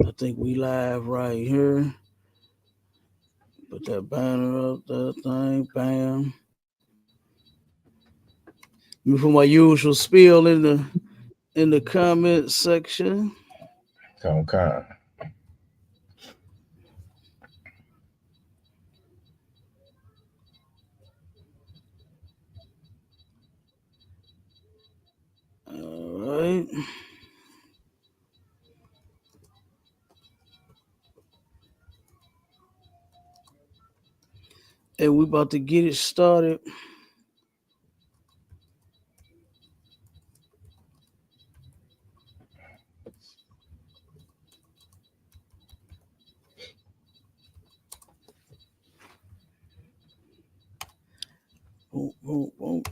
I think we live right here. Put that banner up, that thing, bam. You put my usual spiel in the comment section. Okay. All right. And we about to get it started. Boom, boom, boom.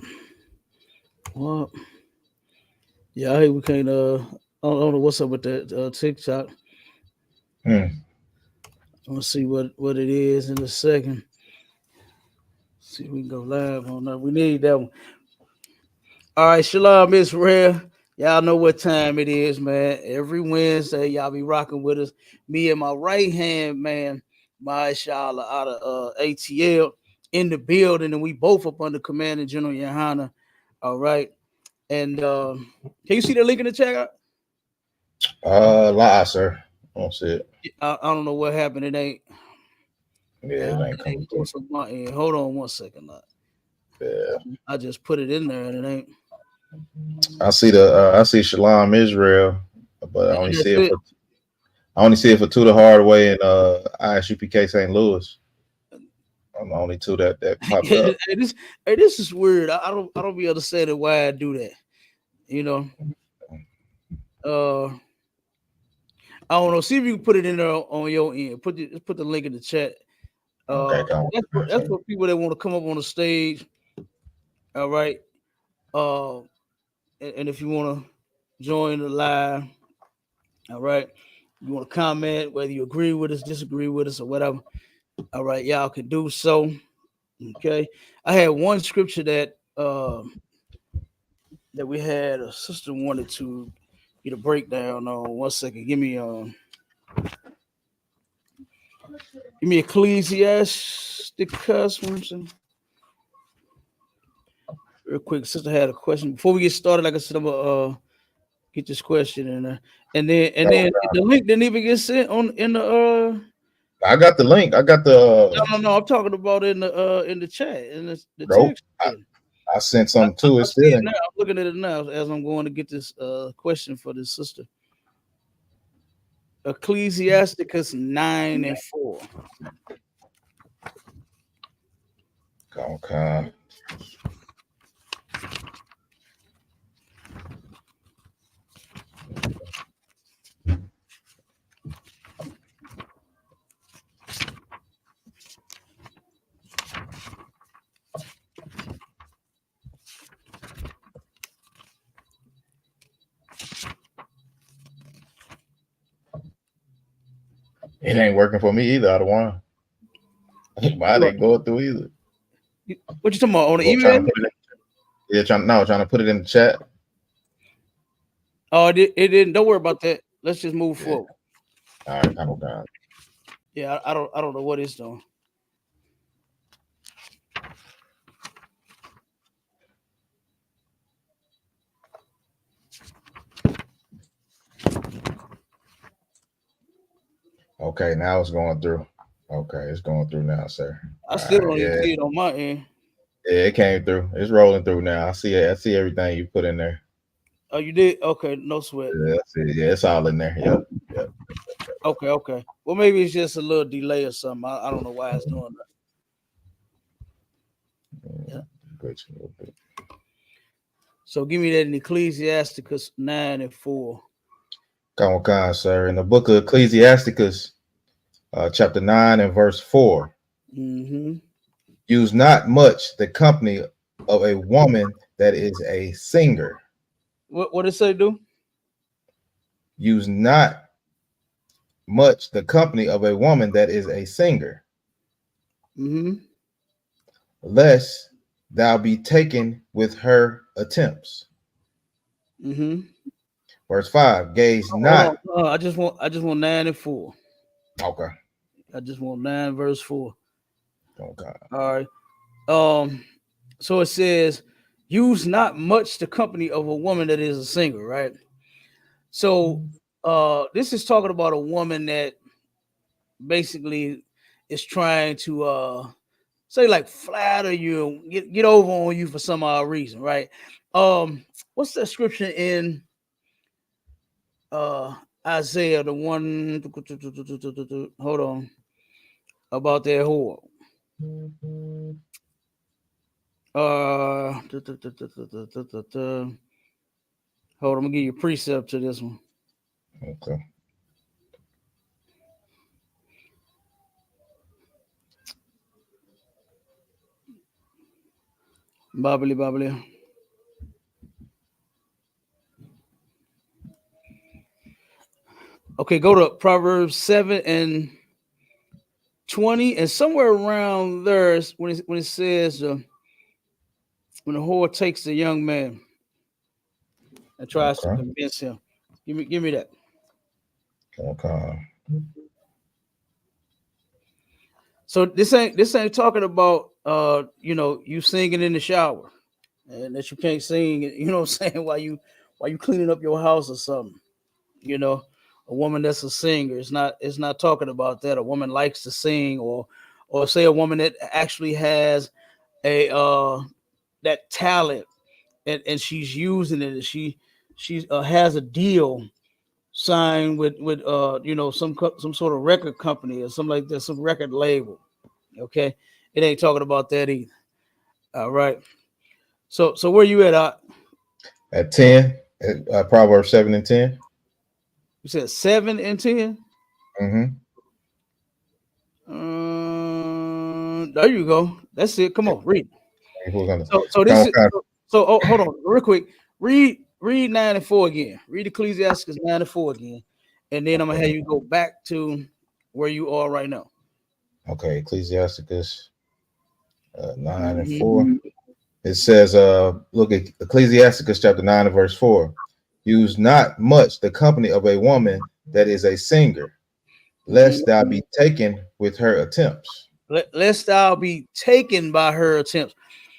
What? Yeah, I hate we can't. I don't know what's up with that TikTok. Hmm. I'm gonna see what it is in a second. See if we can go live on that. We need that one. All right, Shalom, Miss Rare. Y'all know what time it is, man. Every Wednesday, y'all be rocking with us. Me and my right hand man, my Shala out of ATL in the building, and we both up under Command and General YAHANNA. All right. And can you see the link in the chat? Lie, sir. I don't see it. I don't know what happened. It ain't. Yeah, it ain't It coming ain't through. close on my end. Hold on one second. Yeah. I just put it in there and it ain't. I see Shalom Israel, but And that's it. I only see it for two the hard way and ISUPK St. Louis. I'm the only two that popped hey, up. this is weird. I don't be understanding why I do that. You know. I don't know. See if you can put it in there on your end. Put the link in the chat. Okay, come That's for people that want to come up on the stage. All right. Uh, and if you want to join the live, all right. You want to comment whether you agree with us, disagree with us, or whatever. All right, y'all can do so. Okay. I had one scripture that we had a sister wanted to get a breakdown on. One second. Give me Ecclesiasticus. Real quick, sister had a question before we get started. Like I said, I'm gonna get this question in there, and then the link didn't even get sent on in the I got the link. I got no. I'm talking about in the chat in the nope. text. I sent I, something too. I It see still it ain't. now. I'm looking at it now as I'm going to get this question for this sister. Ecclesiasticus 9:4. Okay. It ain't working for me either. Out of one. Mine What? ain't going through either. What you talking about on the Well, trying email? to put it in, yeah, trying to put it in the chat. Oh, it didn't. Don't worry about that. Let's just move Yeah. forward. All right, kind of down. Yeah, I don't know what it's doing. Okay, now it's going through. Okay, it's going through now, sir. I All still right, don't even yeah, see it on my end. yeah, it came through. It's rolling through now. I see it. I see everything you put in there. Oh, you did? Okay, no sweat. Yeah, I see it. Yeah, it's all in there. Yep, yep. Okay. Well, maybe it's just a little delay or something. I don't know why it's doing that. Yeah. Glitch a little bit. So give me that in Ecclesiasticus 9:4. Come on, sir. In the book of Ecclesiasticus, chapter 9 and verse 4, Mm-hmm. use not much the company of a woman that is a singer. What did it say do? Use not much the company of a woman that is a singer, Mm-hmm. lest thou be taken with her attempts. Mm-hmm. Verse 5, gaze Hold on. not. I just want 9 and 4. Okay. I just want 9 verse 4. Okay. All right. So it says, use not much the company of a woman that is a singer, right? So this is talking about a woman that basically is trying to say like flatter you and get over on you for some odd reason, right? What's the scripture in uh Isaiah, the one hold on, about that whore? Hold on, I'm gonna give you a precept to this one. Okay. Bobbly bobbly. Okay, go to Proverbs 7 and 20, and somewhere around there is when it says when the whore takes the young man and tries to Okay. convince him. Give me that. Okay. So this ain't talking about you singing in the shower and that you can't sing, what I'm saying, while you cleaning up your house or something. You know, a woman that's a singer. It's not talking about that. A woman likes to sing, or say a woman that actually has a that talent, and she's using it, and she has a deal signed with some sort of record company or something like that, some record label. Okay, it ain't talking about that either. All right. So where you at? At 10, Proverbs 7 and 10. You said 7 and 10. Mm-hmm. There you go. That's it. Come on, read. Who's gonna So come this on, is hold on real quick. Read 9 and 4 again. Read Ecclesiastes 9 and 4 again, and then I'm gonna have okay. you go back to where you are right now. Okay, Ecclesiasticus 9 and 4. Mhm. It says, look at Ecclesiasticus chapter 9 and verse 4. Use not much the company of a woman that is a singer, lest thou Mhm. be taken with her attempts. Lest thou be taken by her attempts.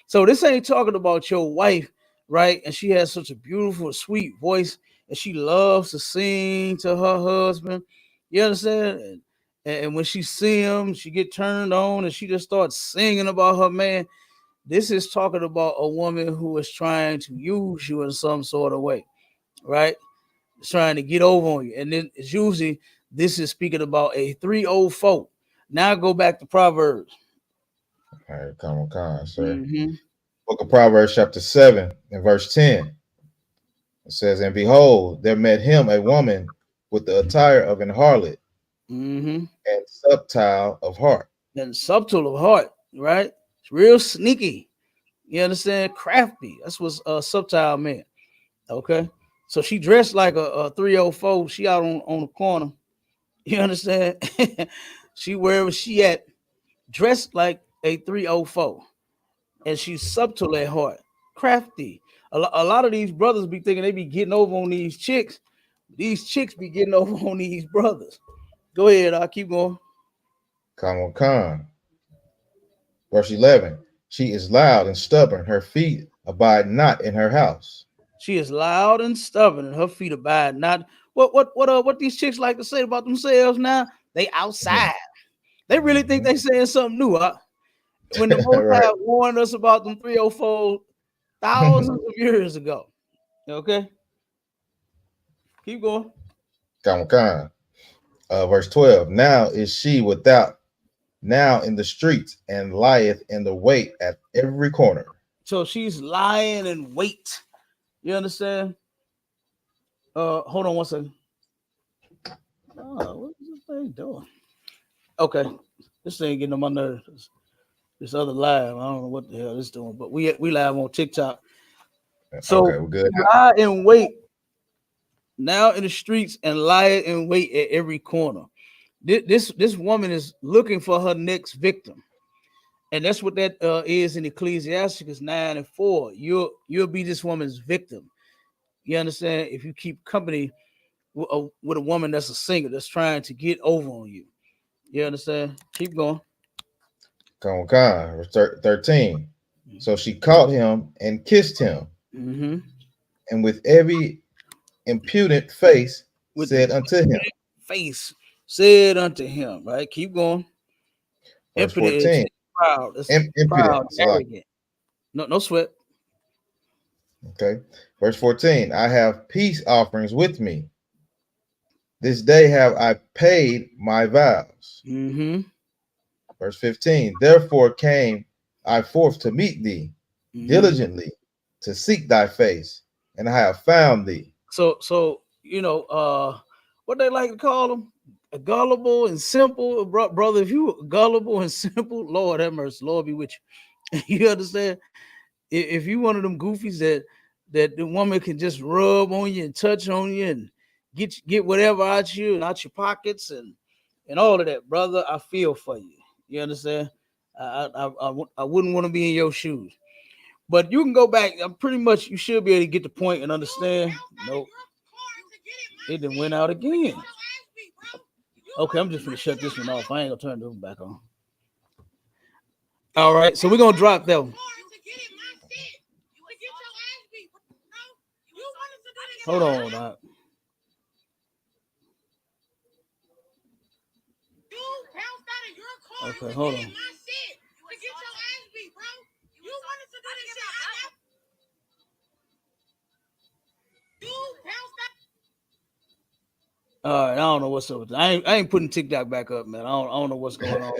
So this ain't talking about your wife, right? And she has such a beautiful, sweet voice, and she loves to sing to her husband. You understand? And when she see him, she get turned on, and she just starts singing about her man. This is talking about a woman who is trying to use you in some sort of way, right? It's trying to get over on you, and then it's usually this is speaking about a 304. Now go back to Proverbs. All right, come on, sir. Mm-hmm. Book of Proverbs chapter 7 and verse 10. It says, and behold, there met him a woman with the attire of an harlot Mm-hmm. and subtile of heart. And subtle of heart, right? It's real sneaky. You understand? Crafty. That's what's subtile man. Okay. So she dressed like a 304. She out on the corner. You understand? She wherever she at, dressed like a 304. And she's subtle at heart. Crafty. A lot of these brothers be thinking they be getting over on these chicks. These chicks be getting over on these brothers. Go ahead, I'll keep going. Come on. Verse 11. She is loud and stubborn. Her feet abide not in her house. She is loud and stubborn, and her feet abide not. What these chicks like to say about themselves now? They outside. They really think they saying something new. When the Most Right. High warned us about them 304 thousands of years ago. Okay, keep going. Come. Verse 12. Now is she without, now in the streets, and lieth in the wait at every corner. So she's lying in wait. You understand? Hold on one second. Oh, what is this thing doing? Okay, this thing getting on my nerves. This other live, I don't know what the hell this doing, but we live on TikTok. So Okay, we're good. lie in wait now in the streets and lie in wait at every corner. This woman is looking for her next victim, and that's what that is in Ecclesiasticus 9 and 4. You'll be this woman's victim. You understand? If you keep company with a woman that's a singer that's trying to get over on you. You understand? Keep going. Come on, verse 13. So she caught him and kissed him, Mm-hmm. and with every impudent face With the said unto him, face said unto him, right? Keep going. verse Impudent is 14, proud. That's impudent. proud, So like, arrogant. No sweat. okay. Verse 14, I have peace offerings with me. This day have I paid my vows. Mm-hmm. Verse 15, therefore came I forth to meet thee Mm-hmm. diligently to seek thy face, and I have found thee. So what they like to call them, gullible and simple, brother. If you gullible and simple, Lord have mercy, Lord be with you. You understand? If you one of them goofies that the woman can just rub on you and touch on you and get whatever out you and out your pockets and all of that, brother, I feel for you. You understand? I wouldn't want to be in your shoes. But you can go back. I'm pretty much you should be able to get the point and understand. Nope. It done went out again. Okay, I'm just gonna shut this one off. I ain't gonna turn this one back on. All right, so we're gonna drop that one. Hold on. Okay, hold on. All right, I don't know what's up with that. I ain't putting TikTok back up, man. I don't know what's going on.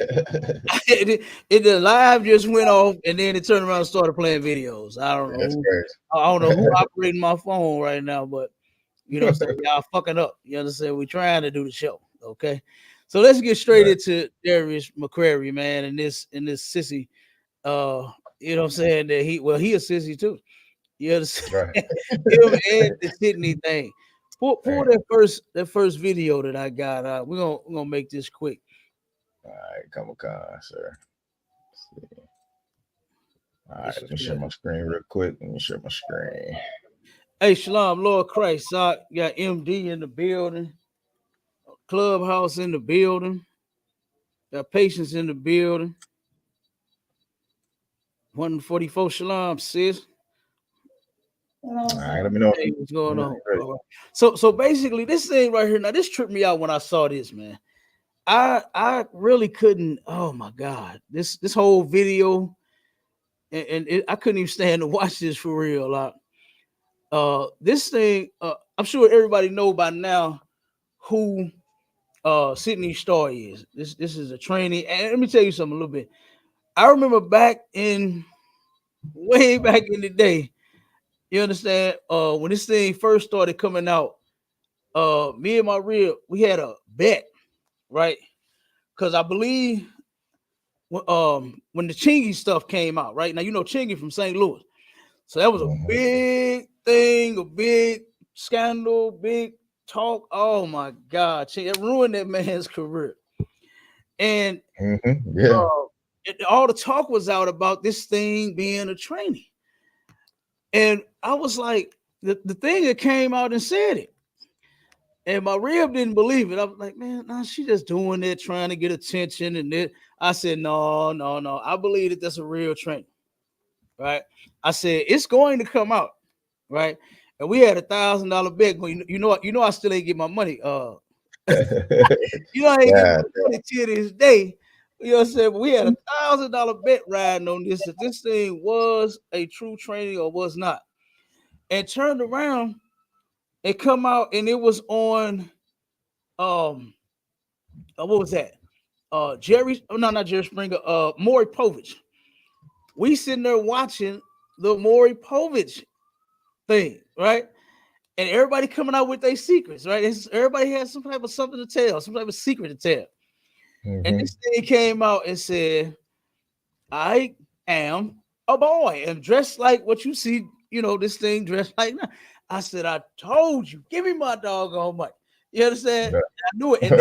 it the live just went off and then it turned around and started playing videos. I don't know. That's crazy. I don't know who operating my phone right now, but you know what I'm saying? Y'all fucking up. You understand? We're trying to do the show. Okay. So let's get straight Right. into Darius McCrary, man, and this sissy. You know what I'm saying? That he a sissy too. You understand? Right. Him and the Sydney thing. Pull Right. that first video that I got. We're gonna make this quick. All right, come on, sir. Let's see. All right, This let is me share good. my screen real quick. Let me share my screen. Hey, Shalom, Lord Christ, got MD in the building, Clubhouse in the building, got patience in the building. 144 Shalom, sis. All right, let me know. Hey, what's Let going me know on? when you're All right. So basically, this thing right here, now this tripped me out when I saw this, man. I really couldn't. Oh my God, this whole video, and I couldn't even stand to watch this for real. Like, this thing, I'm sure everybody know by now who Sydney Starr is. This is a trainee, and let me tell you something a little bit. I remember way back in the day. You understand? When this thing first started coming out, me and my real, we had a bet, right? Because I believe when the Chingy stuff came out, right? Now you know Chingy from St. Louis. So that was a ready. big thing, a big scandal, big talk. Oh my God, it ruined that man's career. And Yeah. uh, all the talk was out about this thing being a trainee. And I was like, the thing that came out and said it. And my rib didn't believe it. I was like, man, nah, she just doing it, trying to get attention. And it. I said, no, no, no. I believe that that's a real trainer, right? I said, it's going to come out, right? And we had $1,000 bet. You know, I still ain't get my money. You know, I ain't get God. my money till this day. You know what I'm saying? But we had $1,000 bet riding on this, if this thing was a true training or was not. And turned around and come out and it was on what was that? Not Jerry Springer, Maury Povich. We sitting there watching the Maury Povich thing, right? And everybody coming out with their secrets, right? Everybody has some type of something to tell, some type of secret to tell. And Mm-hmm. this thing came out and said, I am a boy and dressed like what you see, this thing dressed like now. I said, I told you, give me my doggone money. You understand? I knew it. And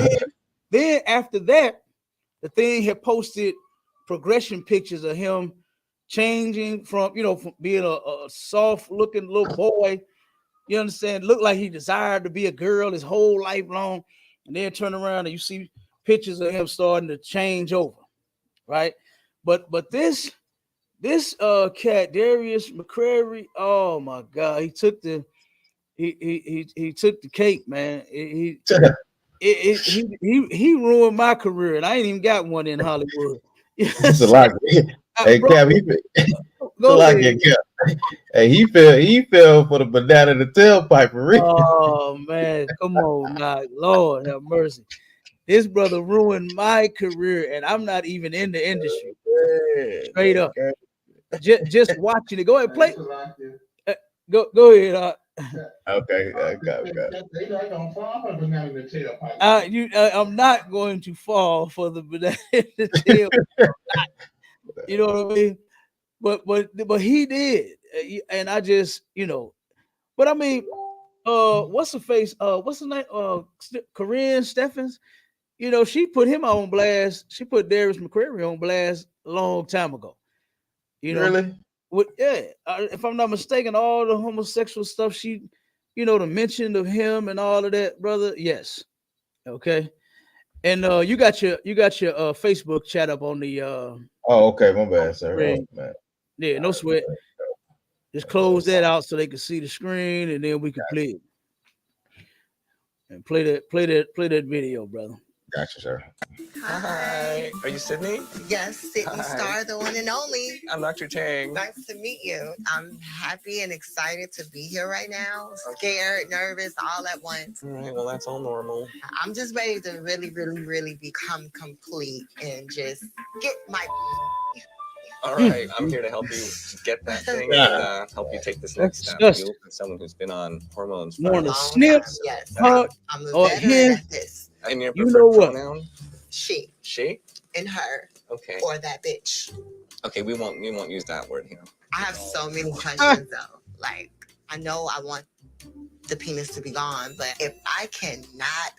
then after that, the thing had posted progression pictures of him changing from being a soft looking little boy You understand? Looked like he desired to be a girl his whole life long, and then turn around and you see pictures of him starting to change over, right? But this cat Darius McCrary, oh my God, he took the cake, man. He ruined my career, and I ain't even got one in Hollywood. It's a Yes, lot. Hey, bro, Cap, it's a go lot ahead. get Cap. Hey, he fell for the banana in the tailpipe for real. Oh man, come on now, Lord have mercy. This brother ruined my career, and I'm not even in the industry. Straight up, Okay. just watching it. Go ahead, play. Uh, go ahead. Okay. Okay. I'm not going to fall for the banana in the tail. You know what I mean? But he did, and I just But I mean, what's the face? What's the name? Corinne Steffens. She put him on blast. She put Darius McCrary on blast a long time ago. You know, Really? yeah. If I'm not mistaken, all the homosexual stuff the mention of him and all of that, brother. Yes. Okay. And you got your Facebook chat up on the Oh, okay. My bad, sir. Oh, screen. man. Yeah, All no right. sweat. Just close that out so they can see the screen, and then we can play it. And play that video, brother. Gotcha, sir. Hi. Are you Sydney? Yes, Sydney Hi. Star, the one and only. I'm Dr. Tang. Nice to meet you. I'm happy and excited to be here right now. Scared, nervous, all at once. All right, well, that's all normal. I'm just ready to really, really, really become complete and just get my. All right, I'm here to help you get that thing and help you take this next step. Disgusting. You look like someone who's been on hormones for More a the long Long snips, time, yes. hug, I'm a or veteran his. at this. And your You preferred know what? pronoun? She She? and her Okay. or that bitch. Okay, we won't use that word here. I have so many questions though. Like, I know I want the penis to be gone, but if I cannot,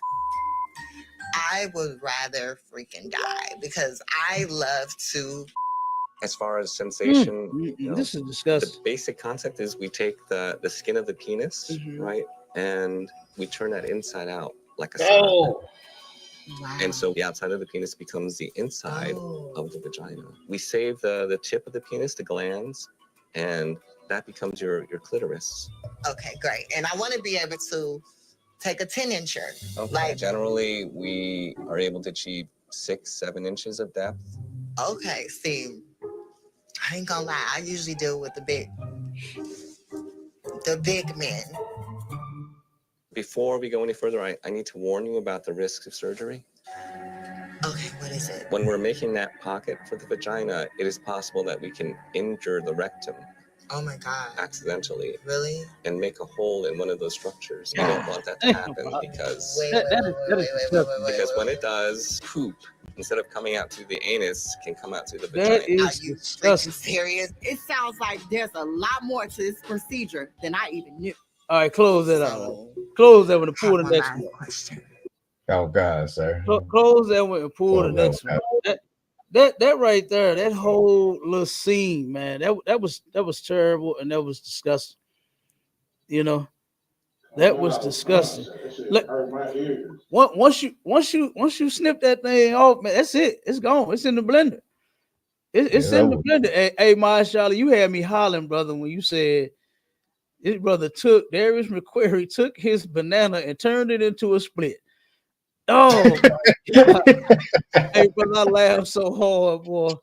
I would rather freaking die because I love to. As far as sensation, This is the disgusting. basic concept is we take the skin of the penis, Mhm. right, and we turn that inside out like a salad. Oh, Wow. And so the outside of the penis becomes the inside Oh. of the vagina. We save the tip of the penis, the glands, and that becomes your clitoris. Okay, great. And I want to be able to take a 10-incher. Okay. Like, Generally, we are able to achieve 6-7 inches of depth. okay, see, I ain't gonna lie. I usually deal with the big men. Before we go any further, I need to warn you about the risks of surgery. Okay, what is it? When we're making that pocket for the vagina, it is possible that we can injure the rectum Oh my God. accidentally Really? and make a hole in one of those structures. You don't want that to happen because because when it does, poop, instead of coming out through the anus, can come out through the vagina. That is Are you freaking disgusting. serious? It sounds like there's a lot more to this procedure than I even knew. All right, close that out. So, Close that one and have pull the one next last one. question. oh God, sir. Close that one and pull the Close that next one one. That right there, that whole little scene, man, that was terrible and that was disgusting. That was disgusting. Look, once you snip that thing off, man, that's it. It's gone. It's in the blender. It's in the over. blender. Hey, Marshala, you had me hollering, brother, when you said his brother Darius McQuarrie took his banana and turned it into a split. Oh my God. Hey, brother, I laughed so hard, boy.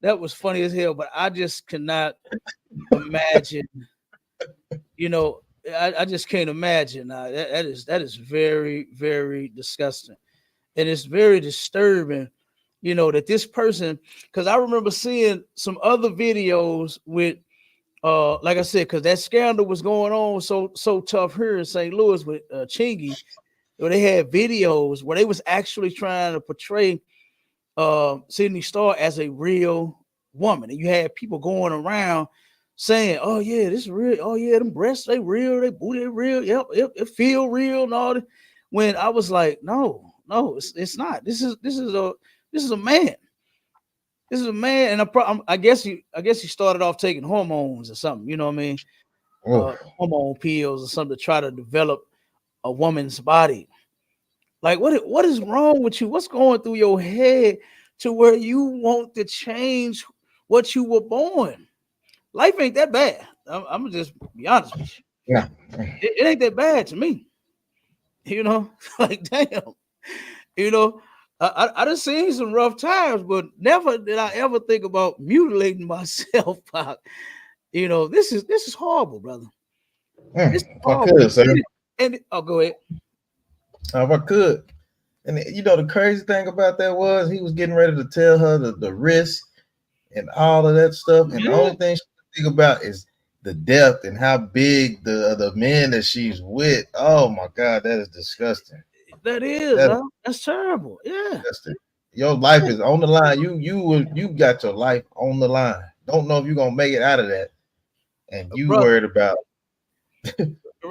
That was funny as hell, but I just cannot imagine. I just can't imagine. That is very, very disgusting. And it's very disturbing, that this person, because I remember seeing some other videos with like I said, because that scandal was going on so tough here in St. Louis with Chingy, where they had videos where they was actually trying to portray Sydney Starr as a real woman, and you had people going around saying, "Oh yeah, this is real. Oh yeah, them breasts they real, they booty they real. Yep, it feel real and all that." When I was like, "No, it's not. This is a man. This is a man." And I guess he started off taking hormones or something. You know what I mean? hormone pills or something to try to develop a woman's body. Like, what is wrong with you? What's going through your head to where you want to change what you were born? Life ain't that bad. I'm gonna just be honest with you. Yeah. It ain't that bad to me. You know, like damn. You know, I done seen some rough times, but never did I ever think about mutilating myself. You know, this is horrible, brother. This is If I horrible. could, sir. And oh, go ahead. If I could. And you know, the crazy thing about that was he was getting ready to tell her the risk and all of that stuff. And the only thing she could think about is the depth and how big the men that she's with. Oh my God, that is disgusting. That's terrible. Yeah. Disgusting. Your life is on the line. You got your life on the line. Don't know if you're gonna make it out of that. And you brother, worried about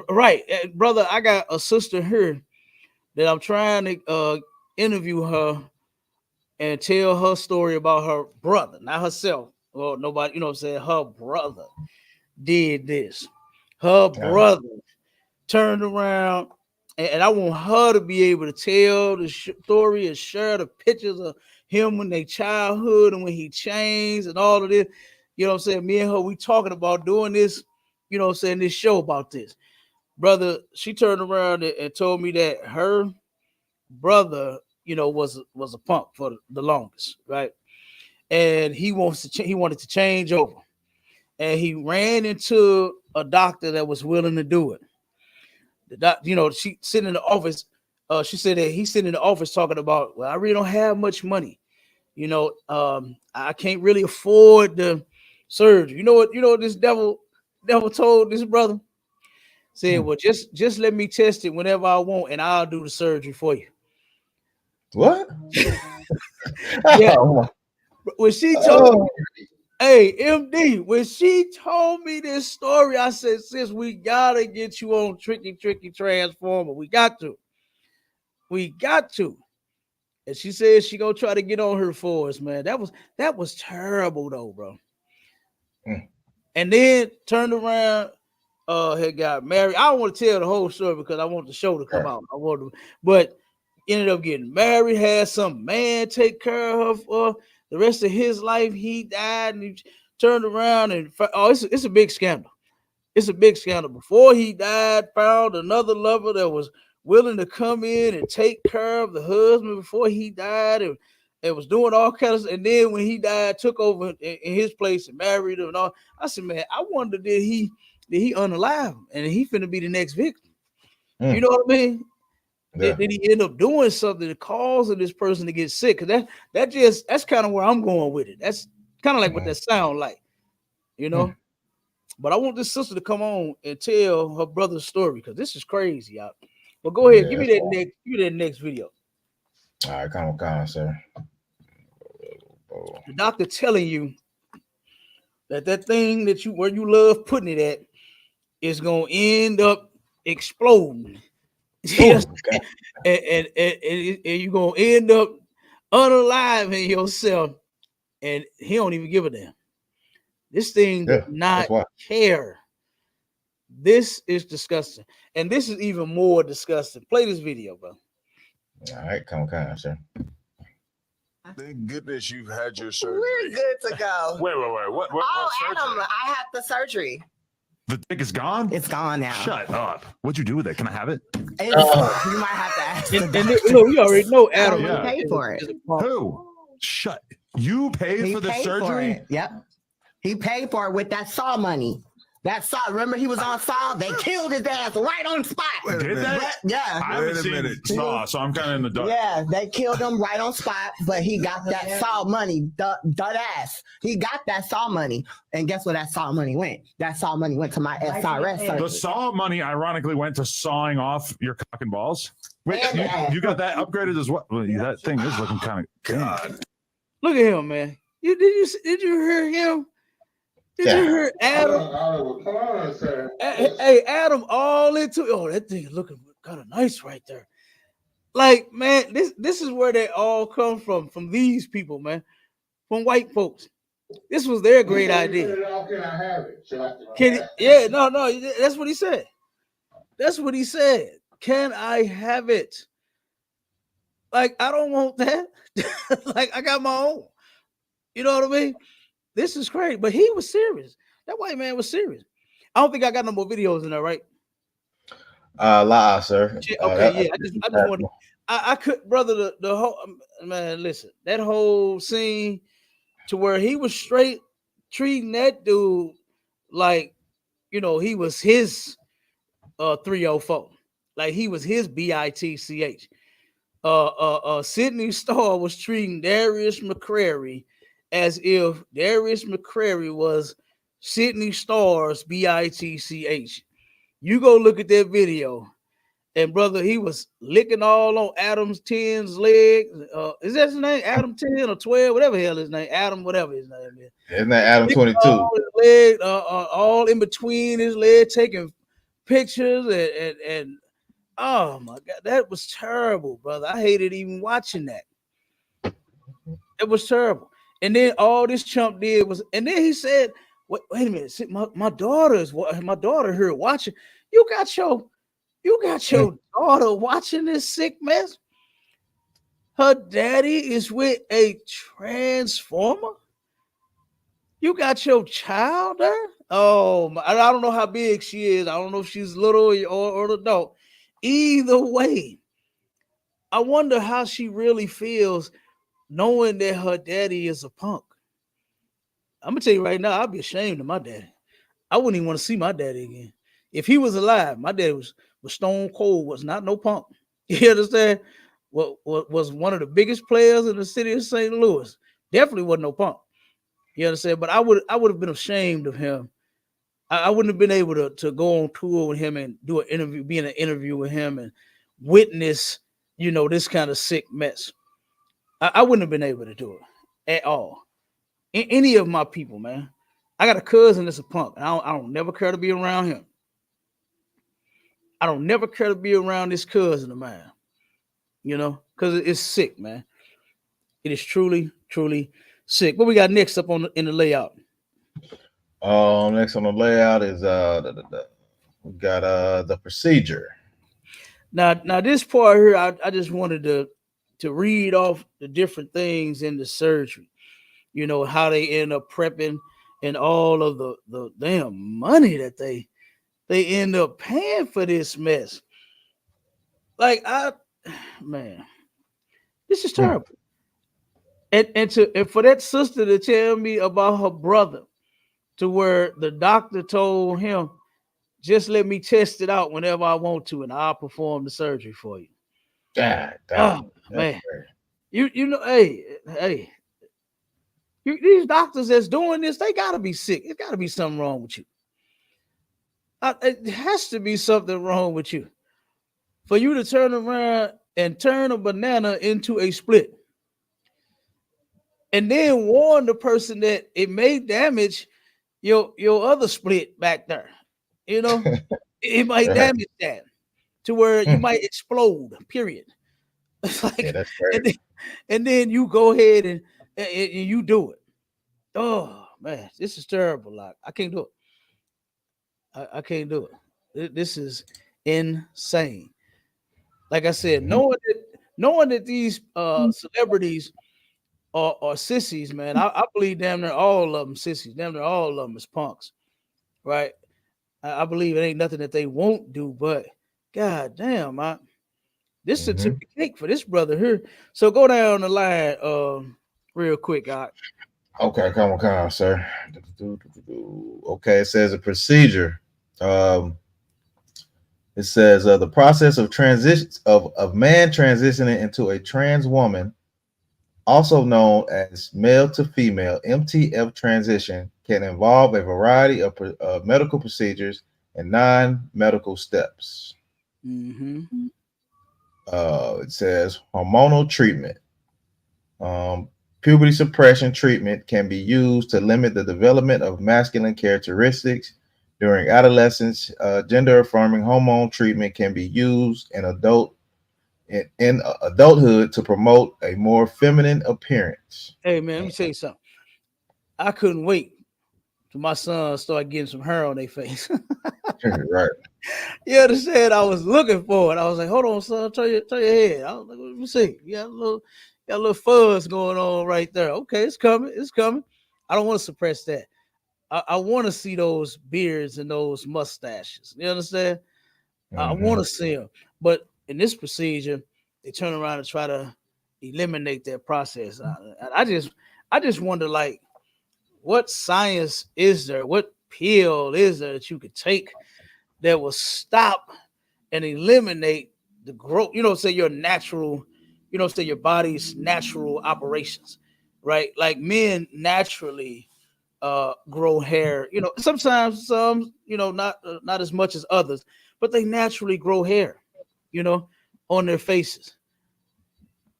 right. Brother, I got a sister here that I'm trying to interview her and tell her story about her brother, not herself. Well, nobody, you know what I'm saying? Her brother did this. Her brother turned around, and I want her to be able to tell the story and share the pictures of him when they childhood and when he changed and all of this. You know what I'm saying? Me and her, we talking about doing this, you know what I'm saying, this show about this. Brother, she turned around and told me that her brother, you know, was a punk for the longest, right? And he wanted to change over. And he ran into a doctor that was willing to do it. The doc, you know, she sitting in the office. She said that he's sitting in the office talking about, well, I really don't have much money. You know, I can't really afford the surgery. You know what this devil told this brother? Said, well, just let me test it whenever I want, and I'll do the surgery for you. What? Yeah. When she told me, hey, MD, when she told me this story, I said, sis, we gotta get you on Tricky Transformer. We got to. And she said she gonna try to get on her for us, man. That was terrible though, bro. And then turned around, had got married. I don't want to tell the whole story because I want the show to come out. But ended up getting married, had some man take care of her for the rest of his life. He died, and he turned around and it's a big scandal. It's a big scandal. Before he died, found another lover that was willing to come in and take care of the husband before he died, and was doing all kinds of. And then when he died, took over in his place and married him and all. I said, man, I wonder did he unalive him and he finna be the next victim? You know what I mean? Yeah. Did he end up doing something that causing this person to get sick? Because that's kind of where I'm going with it. That's kind of like what that sound like, you know. But I want this sister to come on and tell her brother's story because this is crazy, y'all. But go ahead, give me that next video. All right, come on, sir. The doctor telling you that thing that where you love putting it at is gonna end up exploding. Yes. And you're gonna end up unaliving yourself, and he don't even give a damn. This thing does not care. This is disgusting, and this is even more disgusting. Play this video, bro. All right, come on, sir. Thank goodness you've had your surgery. We're good to go. Wait. What Adam, I had the surgery. The dick is gone? It's gone now. Shut up. What'd you do with it? Can I have it? You might have to ask. We already know Adam. Yeah. Paid for it. Who? Shut. You paid for the surgery? Yep. He paid for it with that Saw money. That Saw, remember he was on Saw? They killed his ass right on spot. Did that? Yeah. I haven't seen Saw, so I'm kind of in the dark. Yeah, they killed him right on spot, but he got that Saw money, dud ass. He got that Saw money. And guess where that Saw money went? That Saw money went to my SRS surgery. The Saw money ironically went to sawing off your cock and balls. Wait, you got that upgraded as well? That thing is looking kind of God. Look at him, man. Did you hear him? Did you hear Adam? Hey, Adam, all into that thing is looking kind of nice right there. Like, man, this is where they all come from these people, man, from white folks. This was their great idea. Yeah, no, that's what he said. That's what he said. Can I have it? Like, I don't want that. Like, I got my own. You know what I mean? This is crazy. But he was serious. That white man was serious. I don't think I got no more videos in there, right? Sir. Okay, yeah. I just wanted. I could, brother. The whole man. Listen, that whole scene to where he was straight treating that dude like, you know, he was his 304, like he was his bitch. Sydney Starr was treating Darius McCrary as if Darius McCrary was Sydney Starr's bitch. You go look at that video. And brother, he was licking all on Adam's 10's leg. Is that his name? Adam 10 or 12, whatever the hell his name. Adam, whatever his name is. Isn't that Adam 22? All his leg, all in between his leg, taking pictures and oh my God, that was terrible, brother. I hated even watching that. It was terrible. And then all this chump did was, and then he said, wait a minute, my daughter here watching. You got your daughter watching this sick mess. Her daddy is with a transformer. You got your child there. Oh, I don't know how big she is. I don't know if she's little or an adult. Either way, I wonder how she really feels knowing that her daddy is a punk. I'm gonna tell you right now, I'd be ashamed of my daddy. I wouldn't even want to see my daddy again. If he was alive, my daddy was stone cold, was not no punk. You understand? What was one of the biggest players in the city of St. Louis. Definitely wasn't no punk. You understand? But I would have been ashamed of him. I wouldn't have been able to go on tour with him and do an interview, be in an interview with him and witness, you know, this kind of sick mess. I wouldn't have been able to do it at all. Any of my people, man. I got a cousin that's a punk. And I don't never care to be around him. I don't never care to be around this cousin of mine, you know, because it's sick, man. It is truly, truly sick. What we got next up in the layout? Next on the layout is we got the procedure. Now this part here, I just wanted to read off the different things in the surgery. You know, how they end up prepping and all of the damn money that they end up paying for this mess. Like, man, this is terrible. And for that sister to tell me about her brother, to where the doctor told him, just let me test it out whenever I want to, and I'll perform the surgery for you. God, man, you know, hey, these doctors that's doing this, they gotta be sick. It gotta be something wrong with you. It has to be something wrong with you for you to turn around and turn a banana into a split and then warn the person that it may damage your other split back there. You know, it might damage that to where you might explode, period. It's like, yeah, that's crazy. And then you go ahead and you do it. Oh man, this is terrible. Like, I can't do it. I can't do it. This is insane. Like I said, knowing that these celebrities are sissies, man, I believe damn near all of them sissies. Damn near all of them is punks, right? I believe it ain't nothing that they won't do, but god damn, this is a tip of cake for this brother here. So go down the line real quick, Okay, come on, sir. Okay, it says a procedure. It says the process of transition of man transitioning into a trans woman, also known as male to female (MTF) transition, can involve a variety of medical procedures and non-medical steps. It says hormonal treatment. Puberty suppression treatment can be used to limit the development of masculine characteristics during adolescence. Gender-affirming hormone treatment can be used in adulthood to promote a more feminine appearance. Hey man, let me tell you something. I couldn't wait till my son started getting some hair on their face. Right. You understand? I was looking for it. I was like, hold on, son, turn your head. I was like, let me see. You got a little fuzz going on right there. Okay, it's coming. It's coming. I don't want to suppress that. I want to see those beards and those mustaches. You understand? I want to see them. But in this procedure, they turn around and try to eliminate that process. I just wonder, like, what science is there? What pill is there that you could take that will stop and eliminate the growth? Say your natural, say your body's natural operations, right? Like men naturally grow hair. Sometimes some, not as much as others, but they naturally grow hair, on their faces.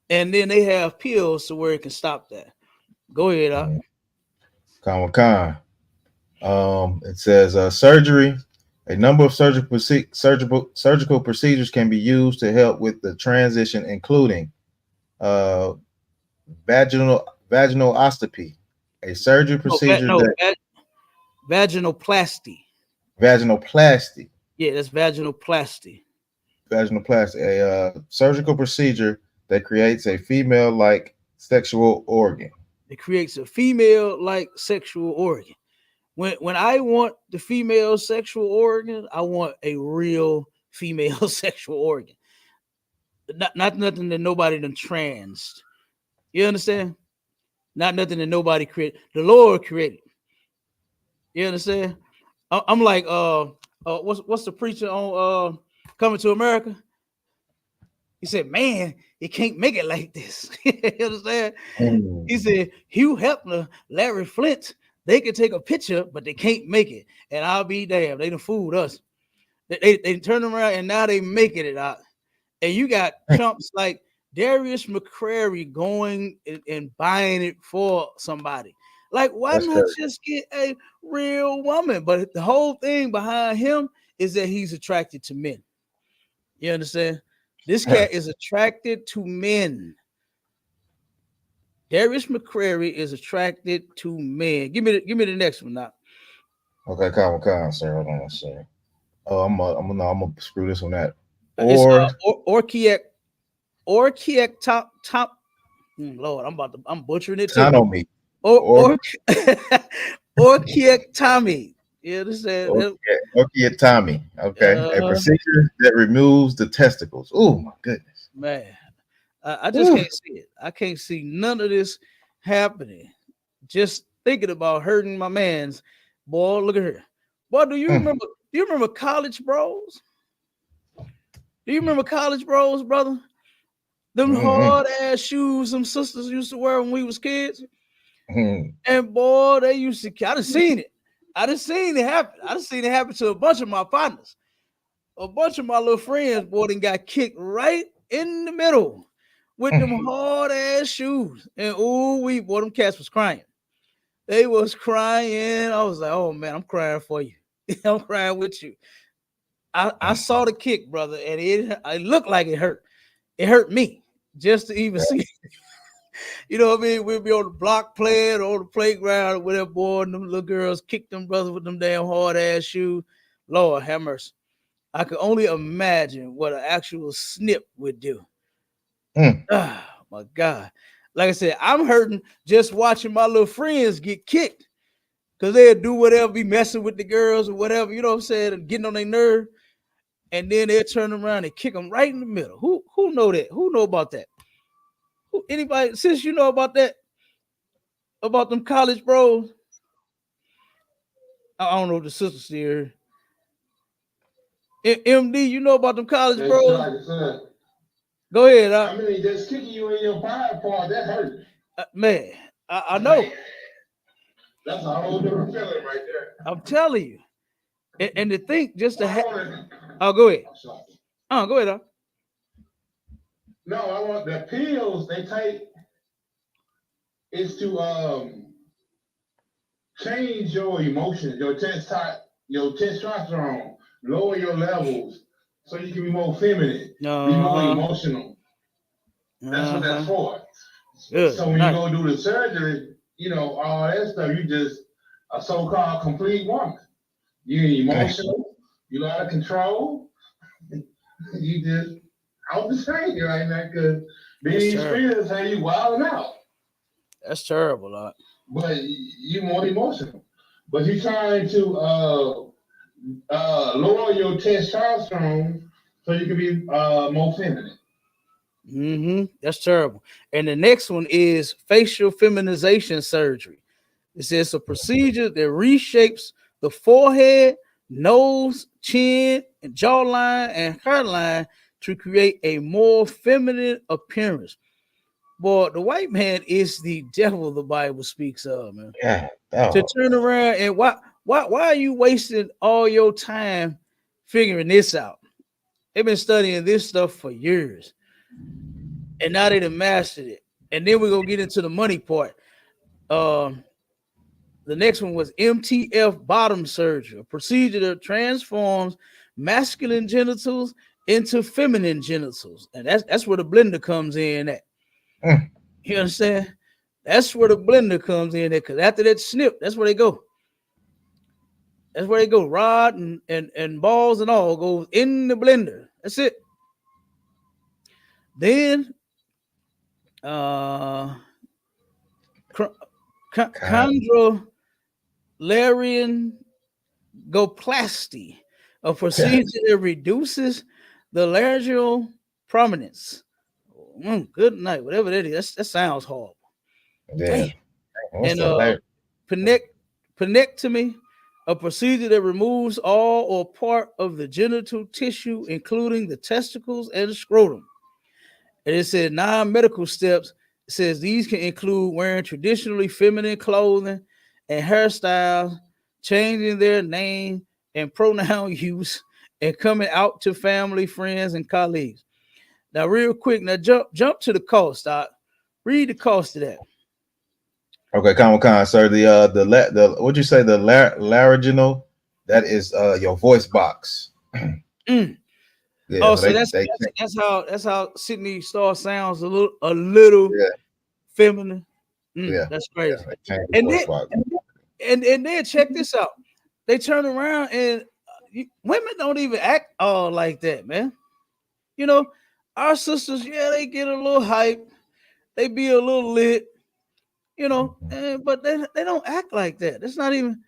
And then they have pills to where it can stop that. Go ahead. It says surgery. A number of surgical procedures can be used to help with the transition, including vaginaloscopy, a surgery procedure that Vaginoplasty. vaginoplasty. Yeah, that's vaginoplasty. Vaginoplasty, a surgical procedure that creates a female-like sexual organ. It creates a female-like sexual organ. When I want the female sexual organ, I want a real female sexual organ. Not nothing that nobody done transed. You understand? Not nothing that nobody created. The Lord created. You understand? I'm like, what's the preacher on Coming to America? He said, man, you can't make it like this. You understand? He said, Hugh Hefner, Larry Flint, they can take a picture, but they can't make it. And I'll be damned. They done fooled us. They turn around and now they making it out. And you got chumps like Darius McCrary going and buying it for somebody. Like, why not just get a real woman? But the whole thing behind him is that he's attracted to men. You understand? This cat is attracted to men. Darius McCrary is attracted to men. Give me the next one now. Okay, calm, sir. Hold on, sir. Oh, I'm gonna screw this one out. Orchiec top. Lord, I'm butchering it too. Tanomy. Orchiectomy. You understand? Orchiectomy. Okay, a procedure that removes the testicles. Oh my goodness, man. I just can't see it. I can't see none of this happening. Just thinking about hurting my man's. Boy, look at her. Boy, do you remember? Do you remember College Bros? Do you remember College Bros, brother? Them hard ass shoes some sisters used to wear when we was kids. And boy, they used to. I done seen it. I done seen it happen. I done seen it happen to a bunch of my partners. A bunch of my little friends, boy, then got kicked right in the middle with them hard ass shoes. And boy, them cats was crying. They was crying. I was like, oh man, I'm crying for you. I'm crying with you. I saw the kick, brother, and it looked like it hurt. It hurt me just to even see it. You know what I mean? We'd be on the block playing or on the playground or whatever, boy, and them little girls kick them brothers with them damn hard ass shoes. Lord have mercy. I could only imagine what an actual snip would do. Oh my God. Like I said, I'm hurting just watching my little friends get kicked because they'll do whatever, be messing with the girls or whatever, you know what I'm saying, and getting on their nerve. And then they'll turn around and kick them right in the middle. Who know that? Who know about that? Anybody, since you know about that, about them College Bros? I don't know if the sister's here. MD, you know about them College Bros? Go ahead. I mean, just kicking you in your pride part, that hurt. Man, I know. That's a whole different feeling right there. I'm telling you. And to think just to have. Oh, go ahead. Go ahead. No, I want the pills they take is to change your emotions, your testosterone, lower your levels so you can be more feminine, be more emotional. That's what that's for. Good. So when you go do the surgery, all that stuff. You just a so-called complete woman. You emotional. You out of control. You just out the chain right now because being experienced how you wilding out. That's terrible, but you more emotional. But you're trying to lower your testosterone so you can be more feminine. That's terrible. And the next one is facial feminization surgery. It says a procedure that reshapes the forehead, nose, chin, and jawline and hairline to create a more feminine appearance. Boy, the white man is the devil the Bible speaks of, man. Yeah. To turn around and why are you wasting all your time figuring this out? They've been studying this stuff for years. And now they done mastered it. And then we're gonna get into the money part. The next one was MTF bottom surgery, a procedure that transforms masculine genitals into feminine genitals. And that's where the blender comes in at. You understand? That's where the blender comes in at, because after that snip, that's where they go. That's where they go. Rod and balls and all goes in the blender. That's it. Then chondrolaryngoplasty, a procedure that reduces the laryngeal prominence. Good night, whatever that is. That sounds horrible. Yeah. And penectomy, a procedure that removes all or part of the genital tissue, including the testicles and the scrotum. And it said non-medical steps. It says these can include wearing traditionally feminine clothing and hairstyles, changing their name and pronoun use, and coming out to family, friends, and colleagues. Now, real quick, now jump to the cost. Read the cost of that. Okay, Comic-Con, sir. The what'd you say? The laryngeal, that is your voice box. Yeah, so that's how Sydney Star sounds a little feminine. Yeah, that's crazy. Yeah, and then check this out. They turn around and women don't even act all like that, man. Our sisters, they get a little hype, they be a little lit, but they don't act like that. That's not even,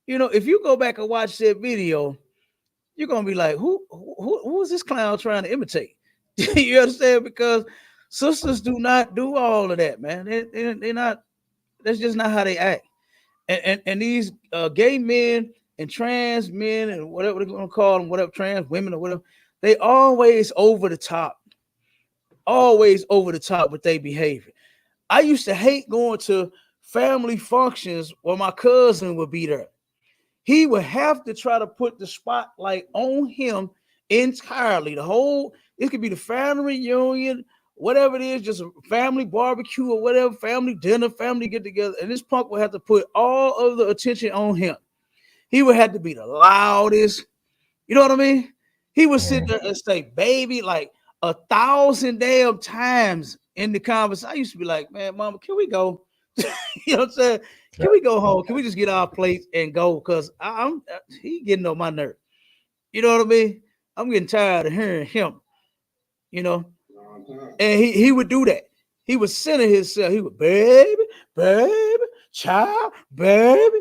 if you go back and watch that video, you're gonna be like, who is this clown trying to imitate? You understand? Because sisters do not do all of that, man. They're not. That's just not how they act. And these gay men and trans men and whatever they're gonna call them, whatever, trans women or whatever, they always over the top. Always over the top with their behavior. I used to hate going to family functions where my cousin would be there. He would have to try to put the spotlight on him entirely. It could be the family reunion, whatever it is, just a family barbecue or whatever, family dinner, family get together. And this punk would have to put all of the attention on him. He would have to be the loudest. You know what I mean? He would sit there and say, baby, like 1,000 damn times in the conversation. I used to be like, man, mama, can we go? You know what I'm saying? Can we go home? Can we just get our plates and go? Because he getting on my nerve. You know what I mean? I'm getting tired of hearing him. And he would do that. He would center himself. He would, baby, child, baby.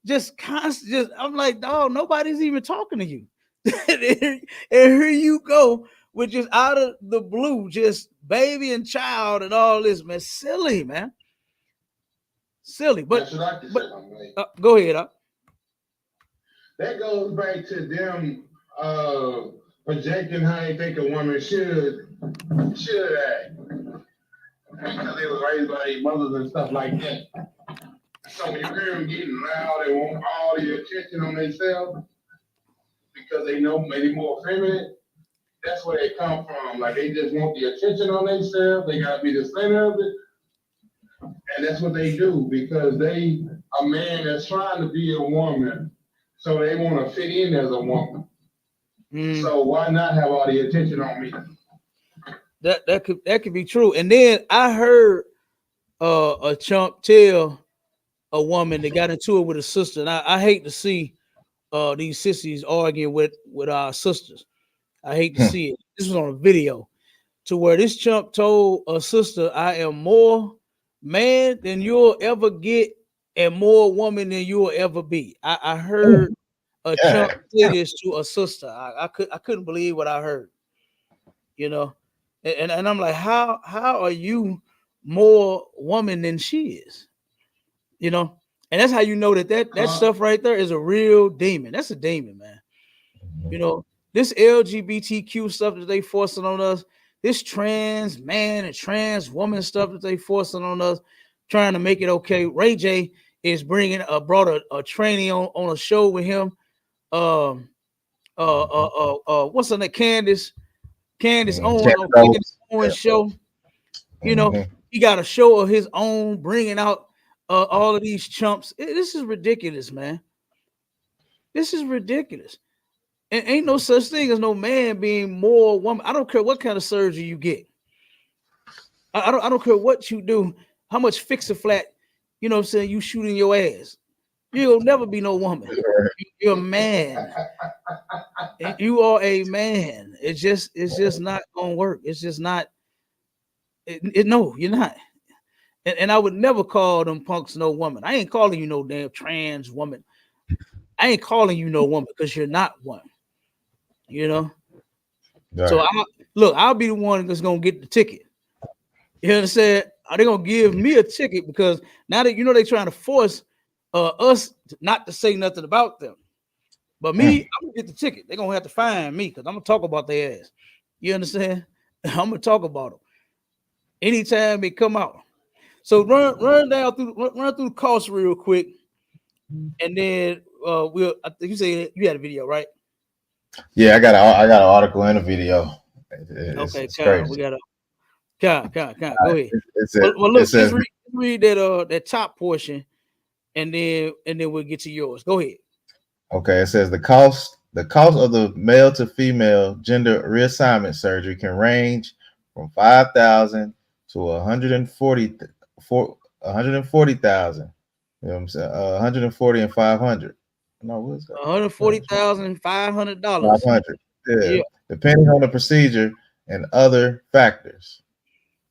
Just constant. I'm like, dog, nobody's even talking to you. And here you go with just out of the blue, just baby and child and all this, man. Silly, man. Silly, but go ahead. That goes back to them projecting how they think a woman should act, because they was raised by their mothers and stuff like that. So when you hear them getting loud, they want all the attention on themselves because they know maybe more feminine. That's where they come from. Like they just want the attention on themselves. They gotta be the center of it. And that's what they do because a man that's trying to be a woman, so they want to fit in as a woman. So why not have all the attention on me? That could be true. And then I heard a chump tell a woman that got into it with a sister. And I hate to see these sissies arguing with our sisters. I hate to see it. This was on a video to where this chump told a sister, I am more man than you'll ever get and more woman than you'll ever be. I heard a chump say this to a sister. I couldn't believe what I heard, you know. And I'm like, how are you more woman than she is? You know, and that's how you know that stuff right there is a real demon. That's a demon, man. You know, this LGBTQ stuff that they forcing on us, this trans man and trans woman stuff that they forcing on us, trying to make it okay. Ray J is brought a trainee on a show with him. What's her name? Candace Owens on Candace Owens show. You know, he got a show of his own, bringing out all of these chumps. This is ridiculous, man. This is ridiculous. And ain't no such thing as no man being more woman. I don't care what kind of surgery you get. I don't care what you do, how much fix a flat, you know what I'm saying, you shoot in your ass. You'll never be no woman. You're a man. You are a man. It's just not gonna work. It's just not. No, you're not. And I would never call them punks no woman. I ain't calling you no damn trans woman. I ain't calling you no woman because you're not one. You know. Right. So I'll be the one that's gonna get the ticket. You understand? Are they gonna give me a ticket because now that you know they're trying to force us not to say nothing about them? But me, I'm gonna get the ticket. They're gonna have to find me because I'm gonna talk about their ass. You understand? I'm gonna talk about them anytime they come out. So run through the cost real quick, and then we'll. I think you say you had a video, right? Yeah, I got an article and a video. It's crazy. We got a Go ahead. Well, look, let's read that top portion, and then we'll get to yours. Go ahead. Okay, it says the cost of the male to female gender reassignment surgery can range from $5,000 to $140,000. You know what I'm saying? 140 and 500. No, what is that? $140,500. $500. Yeah, depending on the procedure and other factors.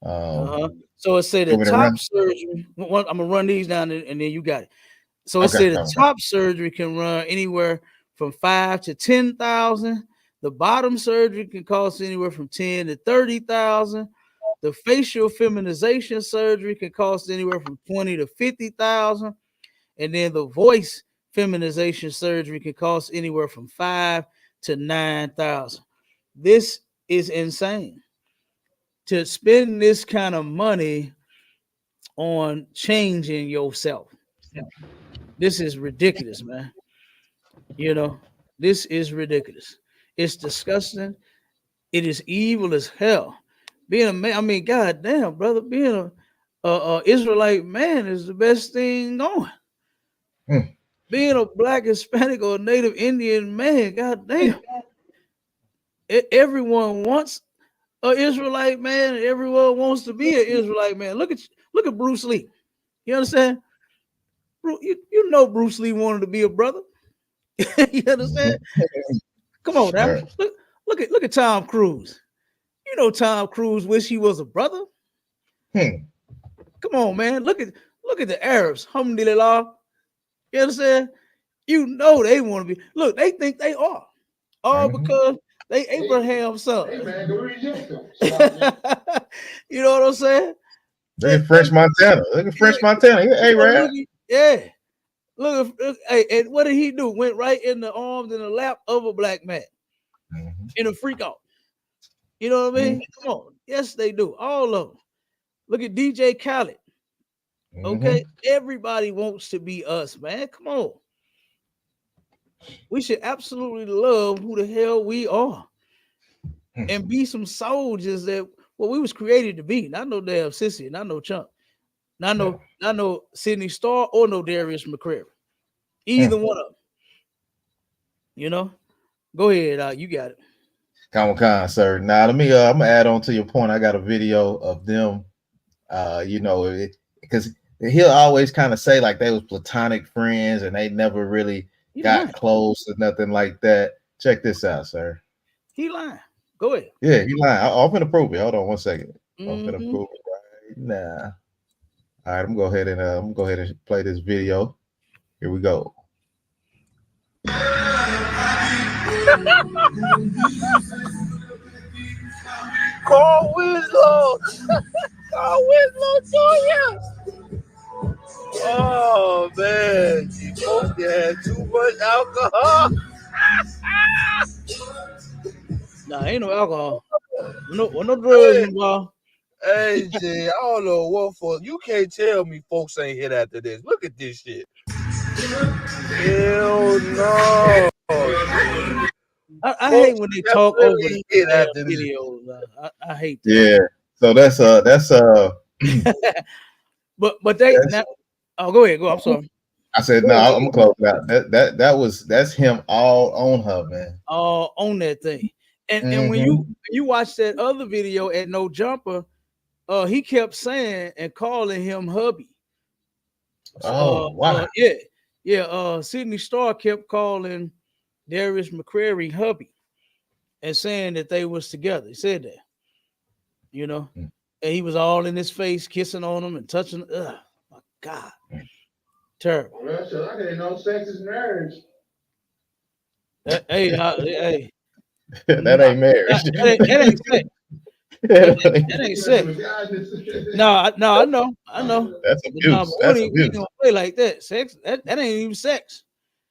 So it said the top surgery. I'm gonna run these down, and then you got it. So it said the top surgery can run anywhere from $5,000 to $10,000. The bottom surgery can cost anywhere from $10,000 to $30,000. The facial feminization surgery can cost anywhere from $20,000 to $50,000, and then the voice feminization surgery can cost anywhere from $5,000 to $9,000. This is insane. To spend this kind of money on changing yourself. This is ridiculous, man. You know, this is ridiculous. It's disgusting. It is evil as hell. Being a man, I mean, goddamn, brother, being a Israelite man is the best thing going. Being a black, Hispanic, or Native Indian man, goddamn. Everyone wants an Israelite man, and everyone wants to be an Israelite man. Look at Bruce Lee. You understand? You know Bruce Lee wanted to be a brother. You understand? Come on now. Look at Tom Cruise. You know Tom Cruise wish he was a brother. Come on, man. Look at the Arabs. Alhamdulillah. You understand? You know they want to be. Look, they think they are. All because they Abraham's son. Hey, man, go reject them. You know what I'm saying? Look at French Montana. Hey, Rad. Yeah. Look, hey, and what did he do? Went right in the arms and the lap of a black man in a freak out. You know what I mean? Come on. Yes, they do. All of them. Look at DJ Khaled. Okay. Everybody wants to be us, man. Come on. We should absolutely love who the hell we are and be some soldiers that we was created to be. Not no damn sissy, not no chump. Not no Sydney Starr or no Darius McCrary. Either one of them. You know? Go ahead, you got it. Come, sir. Now let me I'm gonna add on to your point. I got a video of them. You know, because he'll always kind of say like they was platonic friends and they never really got close or nothing like that. Check this out, sir. He lying. Go ahead. Yeah, he lying. I'm gonna prove it. Hold on 1 second. I'm gonna prove it right now. All right, I'm gonna go ahead and play this video. Here we go. Call Winslow. Call Winslow to you. Oh man, you both had too much alcohol. Nah, ain't no alcohol. No drugs involved. Hey, Jay, I don't know what for. You can't tell me folks ain't hit after this. Look at this shit. Hell no. I hate when they talk over the videos. I hate that. Yeah. So that's but they now, oh go ahead, go. I'm sorry. I said no, I'm gonna close it out. That's him all on her, man. All on that thing. And when you watch that other video at No Jumper, he kept saying and calling him hubby. Oh wow. Sydney Starr kept calling Darius McCrary hubby and saying that they was together. He said that, and he was all in his face, kissing on him and touching. Oh my God, terrible. Well, so I didn't know sex is marriage. Hey, that ain't marriage. That ain't sex. That ain't sex. No, I know. That's abuse. That's abuse. Don't play like that. Sex. That ain't even sex.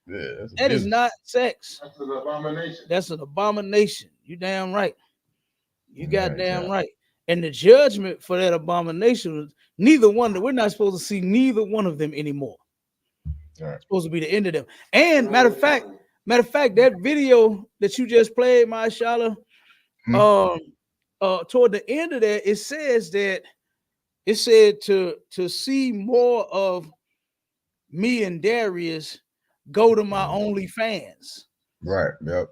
Yeah, that is not sex. That's an abomination. That's an abomination. You damn right. You goddamn right. And the judgment for that abomination was neither one. We're not supposed to see neither one of them anymore. All right. It's supposed to be the end of them. And matter of fact, that video that you just played, Mashallah, toward the end of that, it said to see more of me and Darius, go to my OnlyFans. Right. Yep.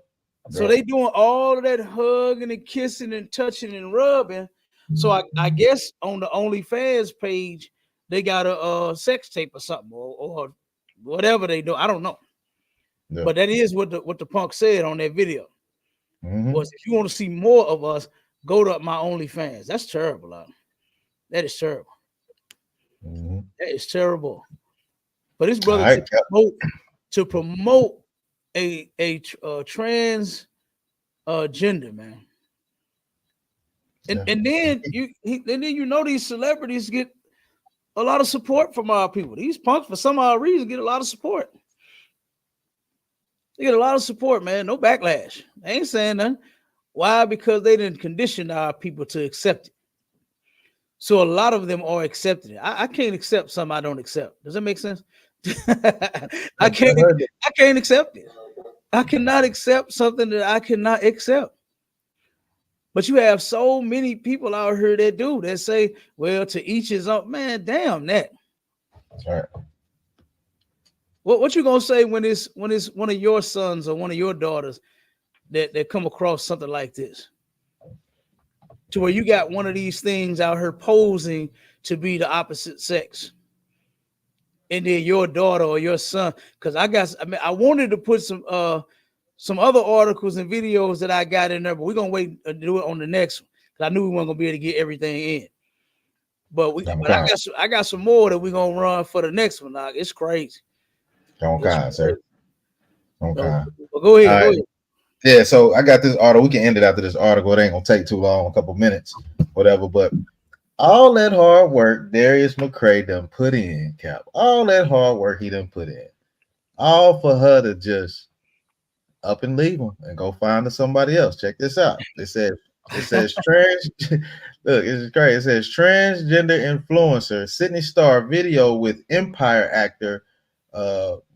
So they doing all of that hugging and kissing and touching and rubbing. So I guess on the OnlyFans page, they got a sex tape or something or whatever they do. I don't know. Yep. But that is what the punk said on that video. Was if you want to see more of us, go to my OnlyFans. That's terrible. That is terrible. That is terrible. But his brother to promote a trans gender, man. And then these celebrities get a lot of support from our people. These punks, for some odd reason, get a lot of support. They get a lot of support, man. No backlash. I ain't saying nothing. Why? Because they didn't condition our people to accept it. So a lot of them are accepting it. I can't accept something I don't accept. Does that make sense? I can't accept it. I cannot accept something that I cannot accept. But you have so many people out here that say, well, to each his own. Man, damn that. All right. What you gonna say when it's one of your sons or one of your daughters that come across something like this? To where you got one of these things out here posing to be the opposite sex. And then your daughter or your son, because I wanted to put some other articles and videos that I got in there, but we're gonna wait and do it on the next one because I knew we weren't gonna be able to get everything in. But I got some more that we're gonna run for the next one. Like, it's crazy. Sir. Well, go ahead. Yeah, so I got this article. We can end it after this article. It ain't gonna take too long, a couple minutes, whatever. But all that hard work Darius McCray done put in, Cap. All that hard work he done put in, all for her to just up and leave him and go find somebody else. Check this out. It says trans. Look, it's crazy. It says transgender influencer Sydney Starr video with Empire actor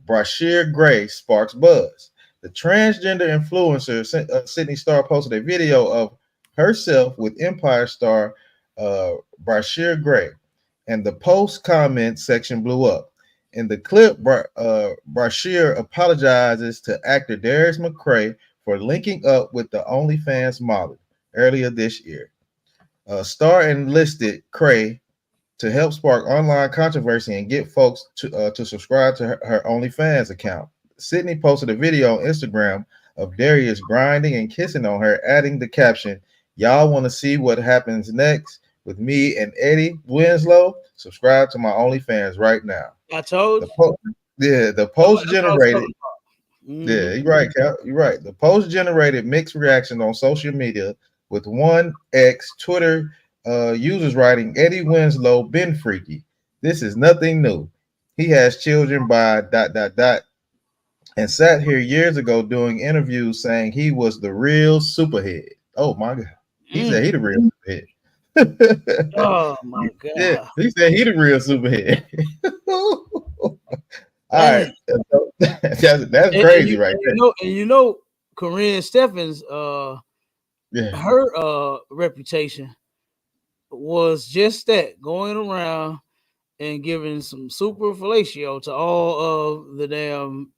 Brashear Gray sparks buzz. The transgender influencer Sydney Starr posted a video of herself with Empire star Brashear Gray, and the post comment section blew up. In the clip, Brashear apologizes to actor Darius McCray for linking up with the OnlyFans model earlier this year. Starr enlisted Cray to help spark online controversy and get folks to subscribe to her OnlyFans account. Sydney posted a video on Instagram of Darius grinding and kissing on her, adding the caption, "Y'all want to see what happens next with me and Eddie Winslow? Subscribe to my OnlyFans right now." I told The you. the post generated. Mm-hmm. Yeah, you're right, Cal. You're right. The post generated mixed reaction on social media, with one ex Twitter users writing, "Eddie Winslow been freaky. This is nothing new. He has children by ... and sat here years ago doing interviews saying he was the real superhead." Oh my God. He said he the real superhead. Oh my Yeah, God. he said he the real superhead. All right. Dang. That's crazy right there. And you know, Corinne Steffens, Yeah. her reputation was just that, going around and giving some super fellatio to all of the damn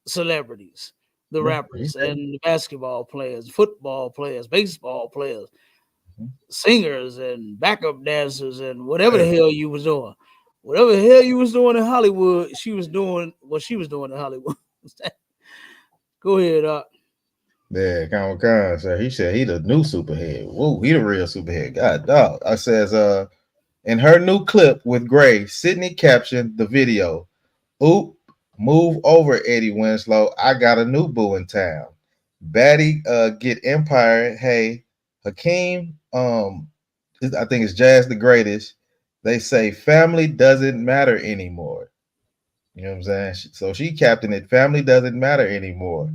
celebrities, the rappers and the basketball players, football players, baseball players, singers and backup dancers and whatever the hell you was doing. Whatever the hell you was doing in Hollywood, she was doing what she was doing in Hollywood. Go ahead, Yeah, Khan. So he said he the new superhead. Whoa, he the real superhead. God dog. I says in her new clip with Gray, Sydney captioned the video, "Oop, move over, Eddie Winslow. I got a new boo in town. Batty get Empire. Hey, Hakeem, I think it's Jazz the Greatest. They say family doesn't matter anymore." You know what I'm saying? So she captained it. Family doesn't matter anymore,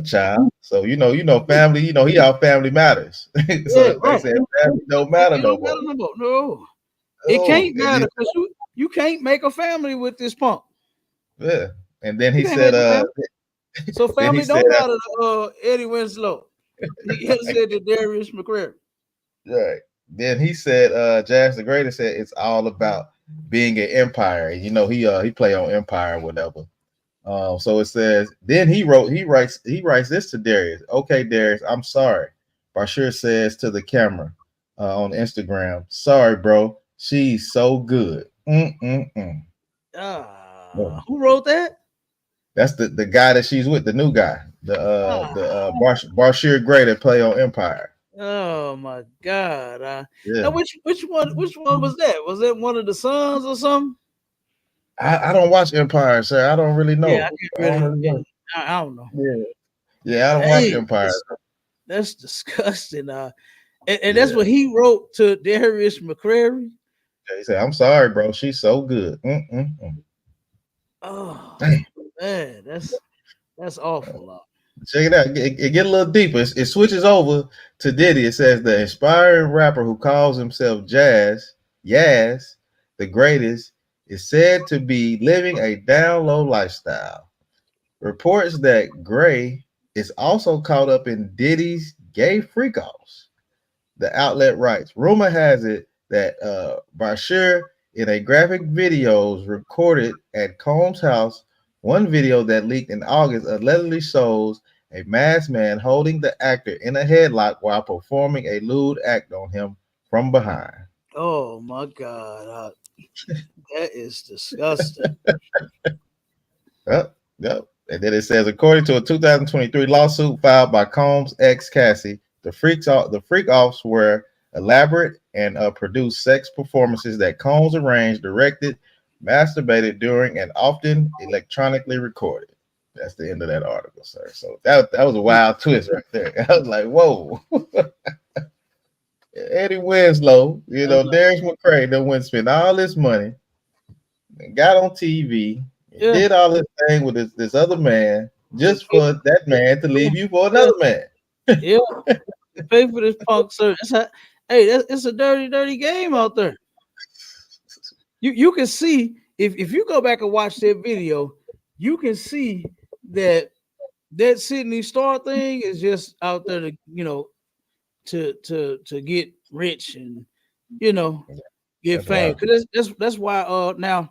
child. So family. He all family matters. So Yeah, they right. said family don't matter no more. No, it can't matter because you can't make a family with this punk. Yeah, and then he You can't said, make a family. So then he family said, don't matter to Eddie Winslow. He said to Darius McCrary. right. Then he said, Jazz the Greatest said it's all about being an empire. And he play on Empire or whatever. So it says, then he writes this to Darius. "Okay, Darius, I'm sorry." Bashir says to the camera on Instagram, "Sorry, bro. She's so good." Who wrote that? That's the guy that she's with, the new guy, Bashir Gray that play on Empire. Oh my God! Yeah. Now which one was that? Was that one of the sons or something? I don't watch Empire, sir. I don't really know. Yeah, I don't know. Yeah, I don't watch Empire. That's disgusting. And that's what he wrote to Darius McCrary. He said, "I'm sorry, bro. She's so good." Oh man, that's awful. Check it out. It get a little deeper. It switches over to Diddy. It says the inspiring rapper who calls himself Yaz, the greatest, is said to be living a down low lifestyle. Reports that Gray is also caught up in Diddy's gay freak-offs. The outlet writes, rumor has it that Bashir, in a graphic videos recorded at Combs' house, one video that leaked in August allegedly shows a masked man holding the actor in a headlock while performing a lewd act on him from behind. Oh my God, that is disgusting. Yep. And then it says, according to a 2023 lawsuit filed by Combs' ex Cassie, the freak-offs were elaborate and produced sex performances that Combs arranged, directed, masturbated during, and often electronically recorded. That's the end of that article, sir. So that was a wild twist right there. I was like, whoa. Eddie Winslow, Darius McCray that went spend all this money and got on TV, did all this thing with this other man just for that man to leave you for another man. Yeah, pay for this punk service. It's a dirty game out there. You can see if you go back and watch that video, you can see that Sydney Star thing is just out there to get rich and get fame. Because that's why now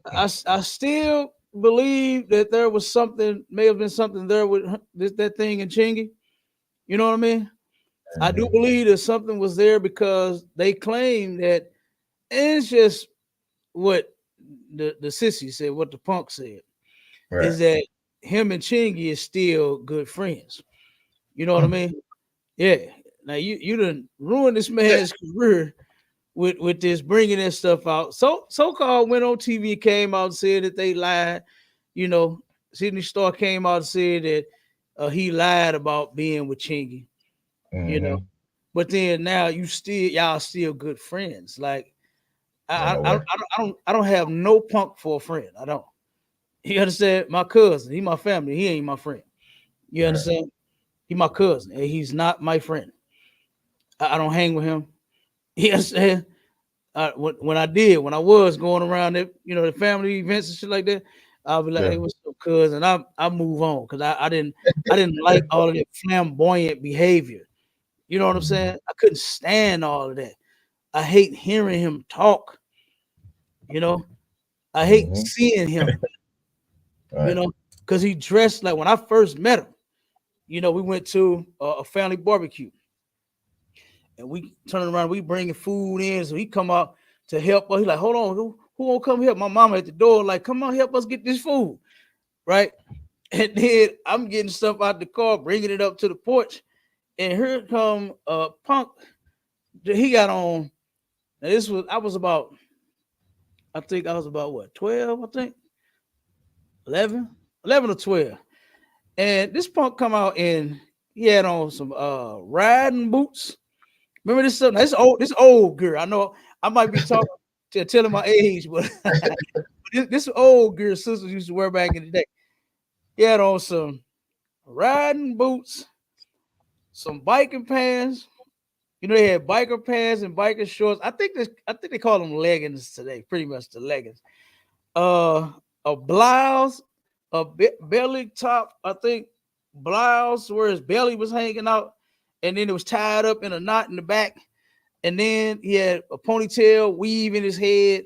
I still believe that there was may have been something there with that thing in Chingy. You know what I mean? I do believe that something was there because they claim that And it's just what the sissy said, what the punk said, is that him and Chingy is still good friends. You know what I mean? Yeah. Now you done ruined this man's career with this bringing this stuff out. So-called went on TV, came out and said that they lied. You know, Sydney Starr came out and said that he lied about being with Chingy. You know, but then now y'all still good friends. Like I don't have no punk for a friend. I don't. You understand? My cousin, he my family. He ain't my friend. You understand? He my cousin, and he's not my friend. I don't hang with him. You understand? When I was going around the, the family events and shit like that, I'll be like, hey, what's up, cuz? And I move on because I didn't like all of that flamboyant behavior. You know what I'm saying? I couldn't stand all of that. I hate hearing him talk. You know, I hate seeing him. You know, because he dressed like when I first met him. You know, we went to a family barbecue, and we turning around, we bringing food in, so he come out to help us. He like, hold on, who won't come help? My mama at the door, like, come on, help us get this food, right? And then I'm getting stuff out the car, bringing it up to the porch, and here come Punk. He got on. Now I was about what, 12, I think, 11 or 12, and this Punk come out and he had on some riding boots. Remember this stuff? This old girl. I know I might be talking telling my age, but this old girl sisters used to wear back in the day. He had on some riding boots, some biking pants. You know, they had biker pants and biker shorts. I think they call them leggings today, pretty much the leggings. A blouse, belly top, I think blouse where his belly was hanging out, and then it was tied up in a knot in the back. And then he had a ponytail, weave in his head,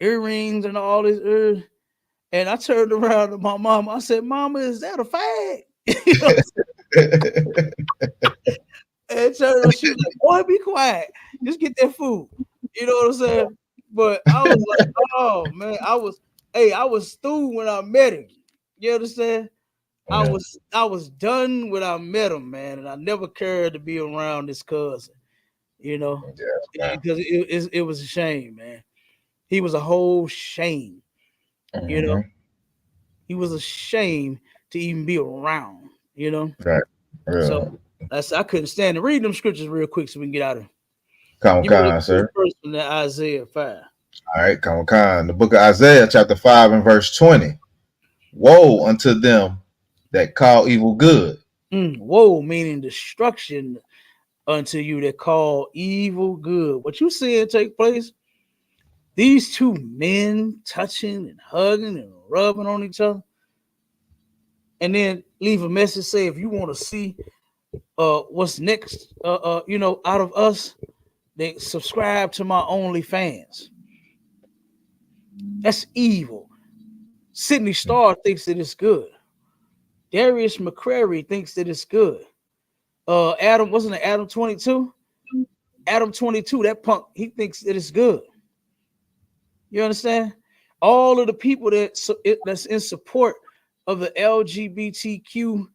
earrings, and all this. And I turned around to my mama. I said, "Mama, is that a fag?" You know? And turned around, she was like, "Boy, be quiet. Just get that food." You know what I'm saying? But I was like, "Oh man, I was through when I met him." You understand? I was done when I met him, man, and I never cared to be around this cousin. You know, because it was a shame, man. He was a whole shame. You know, he was a shame to even be around. You know, so I couldn't stand it. Read them scriptures real quick so we can get out of here. Come on, sir. First from the Isaiah 5. All right, come on. The book of Isaiah, chapter 5 and verse 20. Woe unto them that call evil good. Woe meaning destruction unto you that call evil good. What you seeing take place? These two men touching and hugging and rubbing on each other, and then leave a message say, if you want to see what's next, out of us, then subscribe to my OnlyFans. That's evil. Sydney Starr thinks that it's good. Darius McCrary thinks that it's good. Adam, wasn't it Adam 22? Adam 22, that punk, he thinks that it's good. You understand? All of the people that's in support of the LGBTQ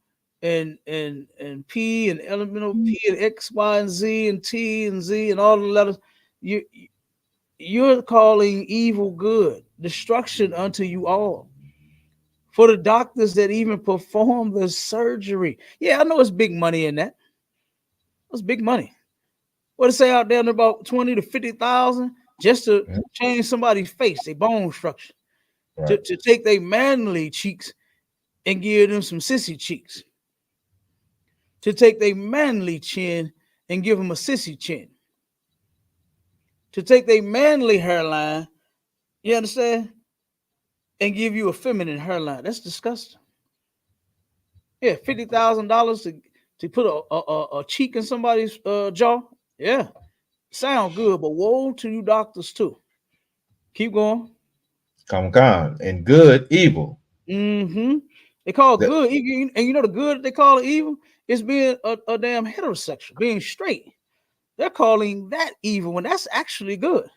and P and elemental P and X, Y, and Z and T and Z and all the letters, you're calling evil good, destruction unto you all. For the doctors that even perform the surgery. Yeah, I know it's big money in that. It's big money. What to say out there about 20 to 50,000 just to change somebody's face, their bone structure, to take their manly cheeks and give them some sissy cheeks, to take their manly chin and give them a sissy chin, to take their manly hairline, you understand, and give you a feminine hairline. That's disgusting. Yeah, $50,000 to put a cheek in somebody's jaw. Yeah, sound good, but woe to you doctors too. Keep going. Come on. And good, evil. They call it good, and you know the good they call it evil is being a damn heterosexual, being straight. They're calling that evil when that's actually good.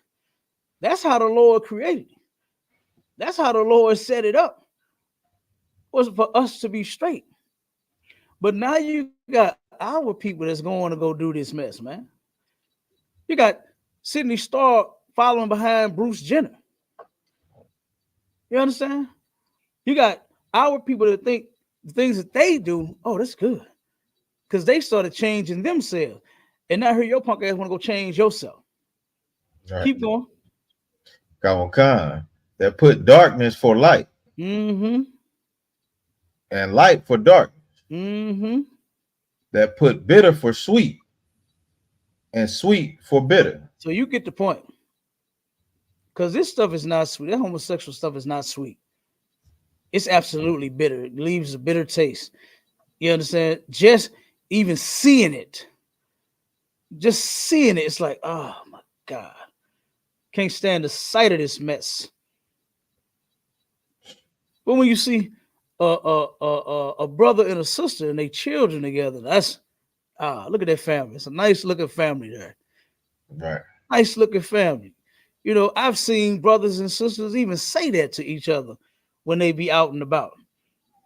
That's how the Lord created it. That's how the Lord set it up. Was for us to be straight. But now you got our people that's going to go do this mess, man. You got Sydney Starr following behind Bruce Jenner. You understand? You got our people that think the things that they do, oh, that's good. Because they started changing themselves. And now here your punk ass want to go change yourself. Right. Keep going. That put darkness for light Mm-hmm. and light for darkness. Mm-hmm. That put bitter for sweet and sweet for bitter. So you get the point. Because this stuff is not sweet. That homosexual stuff is not sweet. It's absolutely bitter. It leaves a bitter taste. You understand? Just even seeing it. Just seeing it, it's like, oh my God. Can't stand the sight of this mess. But when you see a brother and a sister and they children together, that's look at that family. It's a nice looking family there. Right. Nice looking family. You know, I've seen brothers and sisters even say that to each other when they be out and about.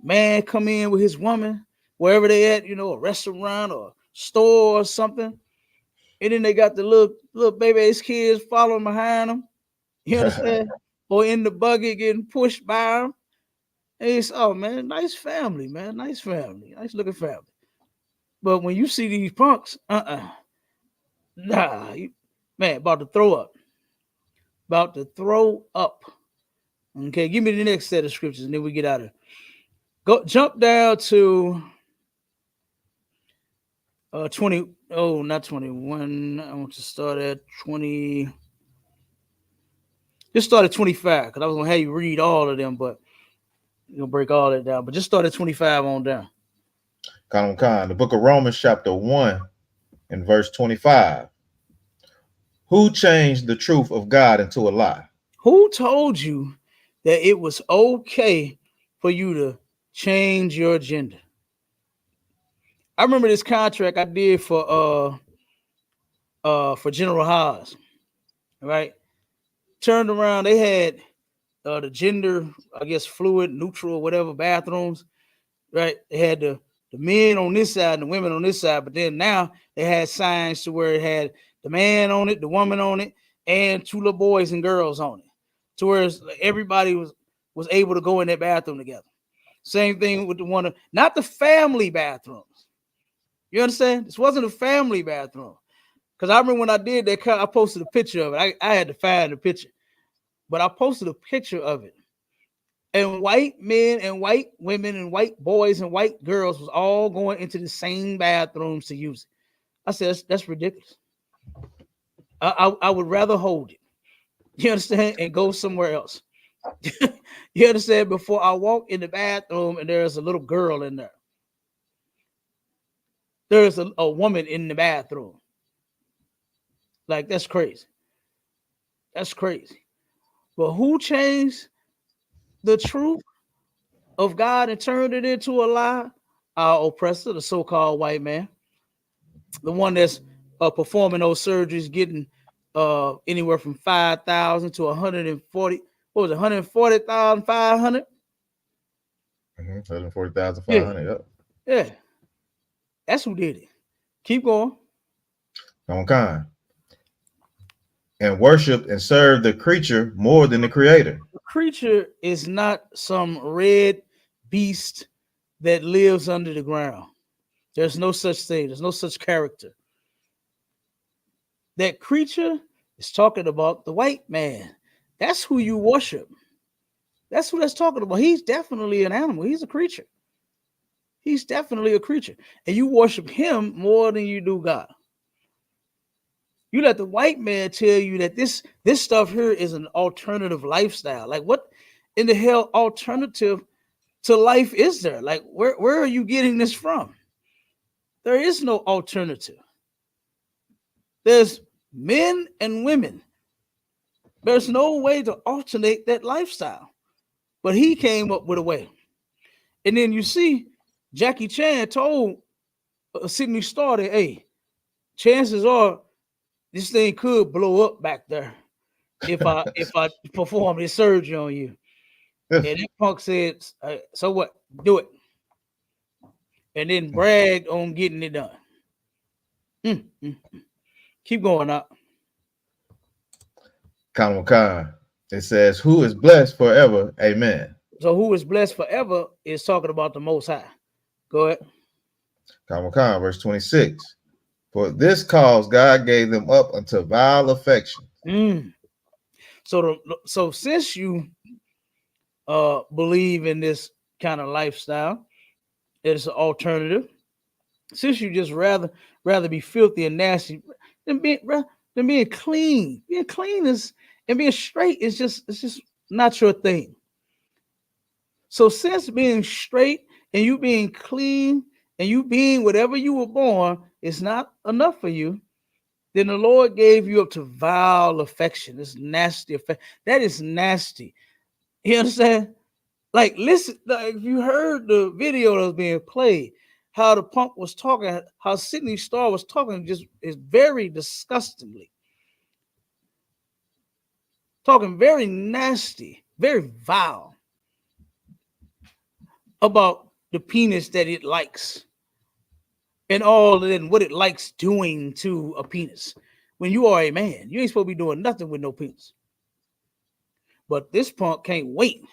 Man come in with his woman, wherever they at, you know, a restaurant or a store or something. And then they got the little baby ass kids following behind them. You understand? Or in the buggy getting pushed by them. And it's, oh man, nice family, man. Nice family. Nice looking family. But when you see these punks, nah, man, about to throw up. About to throw up. Okay, give me the next set of scriptures and then we get out of here. Jump down to 20. Oh, not 21. I want to start at 20. Just start at 25 because I was gonna have you read all of them, but you're gonna break all that down. But just start at 25 on down. The book of Romans, chapter 1 and verse 25. Who changed the truth of God into a lie? Who told you that it was okay for you to change your gender? I remember this contract I did for General Haas, right? Turned around, they had the gender, I guess, fluid, neutral, whatever bathrooms, right? They had the men on this side and the women on this side, but then now they had signs to where it had the man on it, the woman on it, and two little boys and girls on it, to where everybody was able to go in that bathroom together. Same thing with the one, not the family bathrooms. You understand? This wasn't a family bathroom. Because I remember when I did that, I posted a picture of it. I had to find the picture. But I posted a picture of it. And white men and white women and white boys and white girls was all going into the same bathrooms to use it. I said, that's ridiculous. I would rather hold it. You understand? And go somewhere else. You understand? Before I walk in the bathroom and there's a little girl in there. There's a woman in the bathroom. Like, that's crazy. That's crazy. But who changed the truth of God and turned it into a lie? Our oppressor, the so-called white man. The one that's performing those surgeries, getting anywhere from 5,000 to 140. What was it, 140,500? 140,500. Yeah. That's who did it. Keep going. And worship and serve the creature more than the creator. The creature is not some red beast that lives under the ground. There's no such thing. There's no such character. That creature is talking about the white man. That's who you worship. That's who that's talking about. He's definitely an animal. He's a creature. He's definitely a creature. And you worship him more than you do God. You let the white man tell you that this stuff here is an alternative lifestyle. Like, what in the hell alternative to life is there? Like, where are you getting this from? There is no alternative. There's men and women. There's no way to alternate that lifestyle. But he came up with a way. And then you see, Jackie Chan told Sydney Starr that, hey, chances are this thing could blow up back there. if I perform this surgery on you. And that punk said, so what? Do it. And then bragged on getting it done. Keep going up. Khan. It says, who is blessed forever? Amen. So who is blessed forever is talking about the Most High. Go ahead. Khan, verse 26. For this cause God gave them up unto vile affection. So since you believe in this kind of lifestyle, it's an alternative. Since you just rather be filthy and nasty than being clean. Being clean is and being straight is just not your thing. So since being straight and you being clean and you being whatever you were born is not enough for you, then the Lord gave you up to vile affection. This nasty affection. That is nasty. You understand? Like, listen, like if you heard the video that was being played, how the punk was talking, how Sydney Starr was talking, just is very disgustingly. Talking very nasty, very vile about the penis that it likes and all and what it likes doing to a penis. When you are a man, you ain't supposed to be doing nothing with no penis. But this punk can't wait.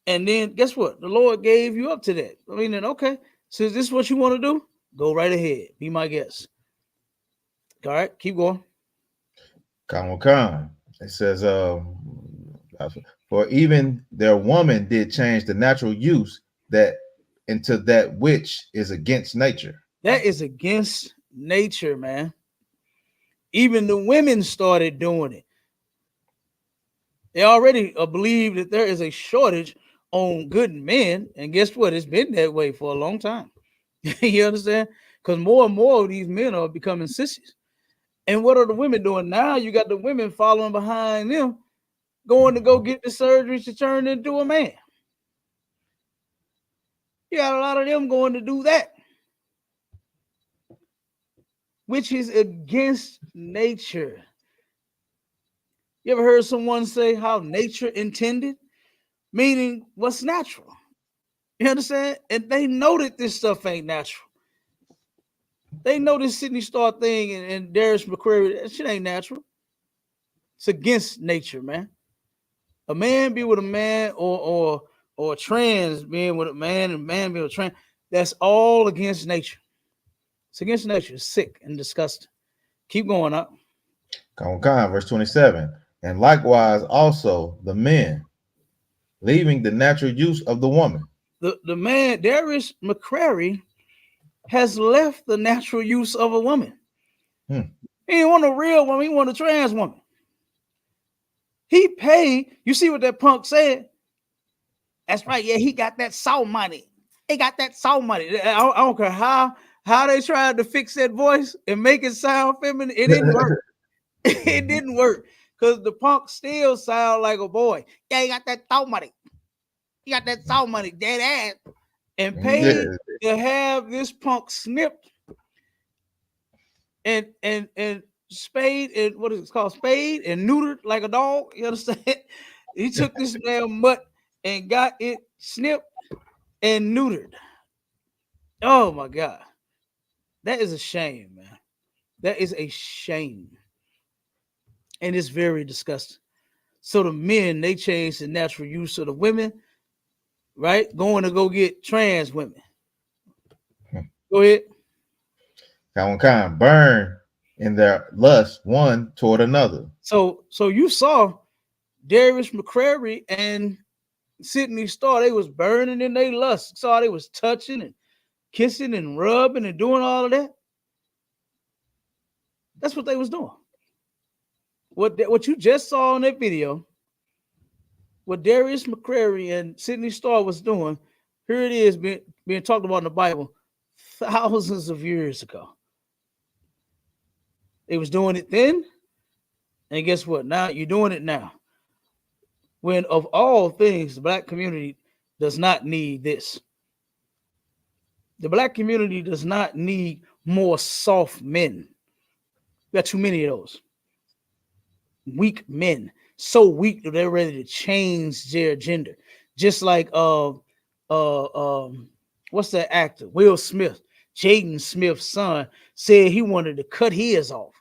And then guess what? The Lord gave you up to that. I mean, then okay, so is this what you want to do? Go right ahead. Be my guest. All right, keep going. Khan. It says, for even their woman did change the natural use that into that which is against nature. That is against nature, man. Even the women started doing it. They already believe that there is a shortage on good men. And guess what? It's been that way for a long time. You understand? Because more and more of these men are becoming sissies. And what are the women doing now? You got the women following behind them, going to go get the surgery to turn into a man. You got a lot of them going to do that, which is against nature. You ever heard someone say how nature intended? Meaning what's natural. You understand? And they know that this stuff ain't natural. They know this Sydney Star thing and Darius McCrary, that shit ain't natural. It's against nature, man. A man be with a man or a trans being with a man and a man being with a trans, that's all against nature. It's against nature. It's sick and disgusting. Keep going up. Khan, verse 27. And likewise also the men, leaving the natural use of the woman. The man, Darius McCrary, has left the natural use of a woman. He didn't want a real woman. He wanted a trans woman. He paid. You see what that punk said? That's right. Yeah, he got that soul money. He got that soul money. I don't care how they tried to fix that voice and make it sound feminine. It didn't work. It didn't work because the punk still sound like a boy. Yeah, he got that soul money. He got that soul money, dead ass, and paid to have this punk snipped and spayed and what is it called? Spayed and neutered like a dog. You understand? He took this damn mutt and got it snipped and neutered. Oh my God. That is a shame, man. That is a shame. And it's very disgusting. So the men, they changed the natural use of the women, right? Going to go get trans women. Go ahead. Khan, burn in their lust one toward another. So you saw Darius McCrary and Sydney Starr, they was burning in their lust. Saw they was touching and kissing and rubbing and doing all of that. That's what they was doing. What you just saw in that video, what Darius McCrary and Sydney Starr was doing, here it is being talked about in the Bible thousands of years ago. They was doing it then, and guess what? Now you're doing it now. When of all things, the black community does not need this. The black community does not need more soft men. We got too many of those. weak men, so weak that they're ready to change their gender. Just like what's that actor? Will Smith, Jaden Smith's son, said he wanted to cut his off.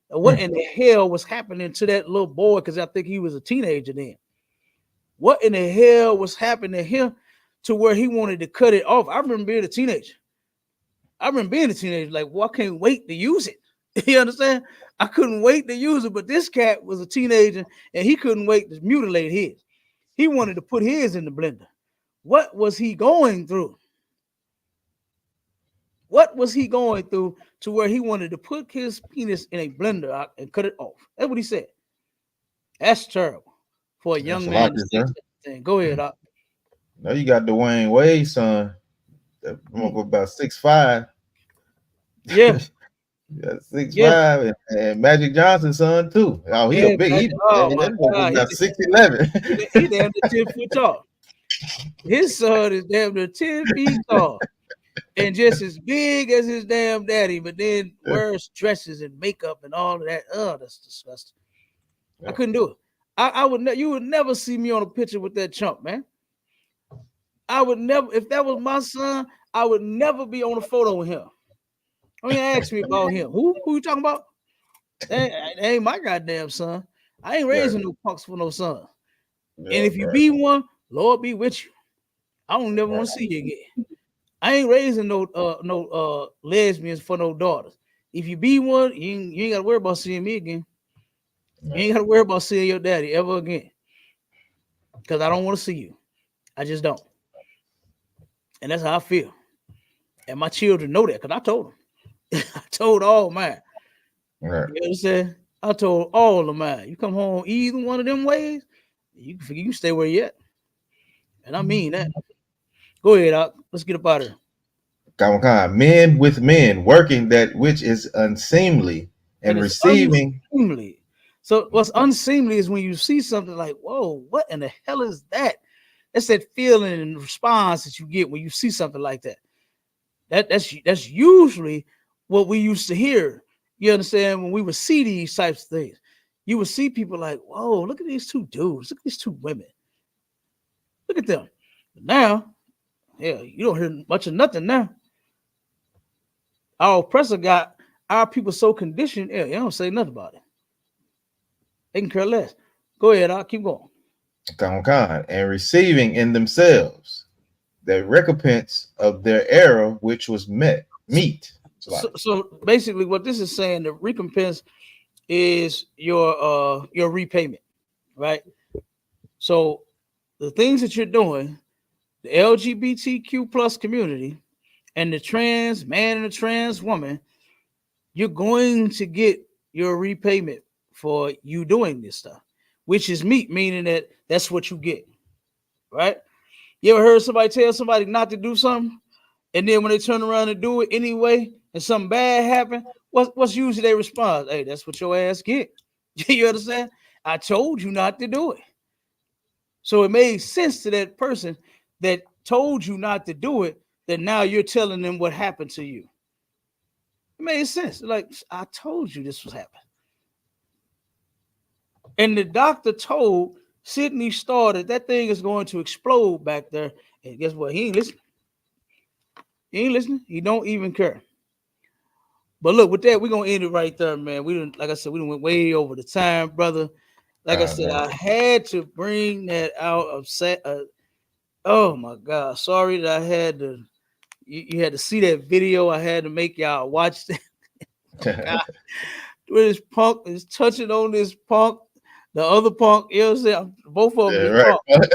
What in the hell was happening to that little boy? Because I think he was a teenager then. What in the hell was happening to him to where he wanted to cut it off? I remember being a teenager. Like, well, I can't wait to use it. You understand? I couldn't wait to use it, but this cat was a teenager and he couldn't wait to mutilate his. He wanted to put his in the blender. What was he going through? What was he going through to where he wanted to put his penis in a blender and cut it off? That's what he said. That's terrible for a young man to say that. Go ahead, Doc. Now you got Dwayne Wade's son, about 6'5". Yeah. Yeah, 6'5", and Magic Johnson's son too. Oh, he a big. He about 6'11". He damn near 10 feet tall. His son is damn near 10 feet tall, and just as big as his damn daddy. But then wears dresses and makeup and all of that. Oh, that's disgusting. Yeah. I couldn't do it. I would. You would never see me on a picture with that chump, man. I would never. If that was my son, I would never be on a photo with him. Don't even ask me about him. Who you talking about? That ain't my goddamn son. I ain't raising no punks for no son. Yeah, and if you be one, Lord be with you. I don't never want to see you again. I ain't raising no lesbians for no daughters. If you be one, you ain't gotta worry about seeing me again. You ain't gotta worry about seeing your daddy ever again. Because I don't want to see you. I just don't. And that's how I feel. And my children know that because I told them. I told all mine. Right. You understand? I told all of mine. You come home either one of them ways, you can stay where you at. And I mean that. Go ahead, Doc. Let's get up out of here. Come on. Men with men working that which is unseemly and receiving. Unseemly. So what's unseemly is when you see something like, whoa, what in the hell is that? That's that feeling and response that you get when you see something like that. That's usually what we used to hear. You understand? When we would see these types of things, you would see people like, whoa, look at these two dudes. Look at these two women. Look at them. But now, yeah, you don't hear much of nothing now. Our oppressor got our people so conditioned, yeah, they don't say nothing about it. They can care less. Go ahead, I'll keep going. And receiving in themselves the recompense of their error, which was meet. So basically, what this is saying, the recompense is your repayment, right? So the things that you're doing, the LGBTQ plus community and the trans man and the trans woman, you're going to get your repayment for you doing this stuff, which is meat, meaning that that's what you get, right? You ever heard somebody tell somebody not to do something, and then when they turn around and do it anyway, and something bad happen, what's usually their response? Hey, that's what your ass get. You understand? I told you not to do it. So it made sense to that person that told you not to do it, that now you're telling them what happened to you. It made sense. Like, I told you this was happening. And the doctor told Sidney Starr that thing is going to explode back there. And guess what? He ain't listening. He ain't listening. He don't even care. But look, with that, we're going to end it right there, man. We didn't, like I said, we went way over the time, brother. Like I said, I had to bring that out of set. Oh my God. Sorry that I had to, you had to see that video. I had to make y'all watch that. Where this punk is touching on this punk, the other punk, you know what I'm saying? Both of them is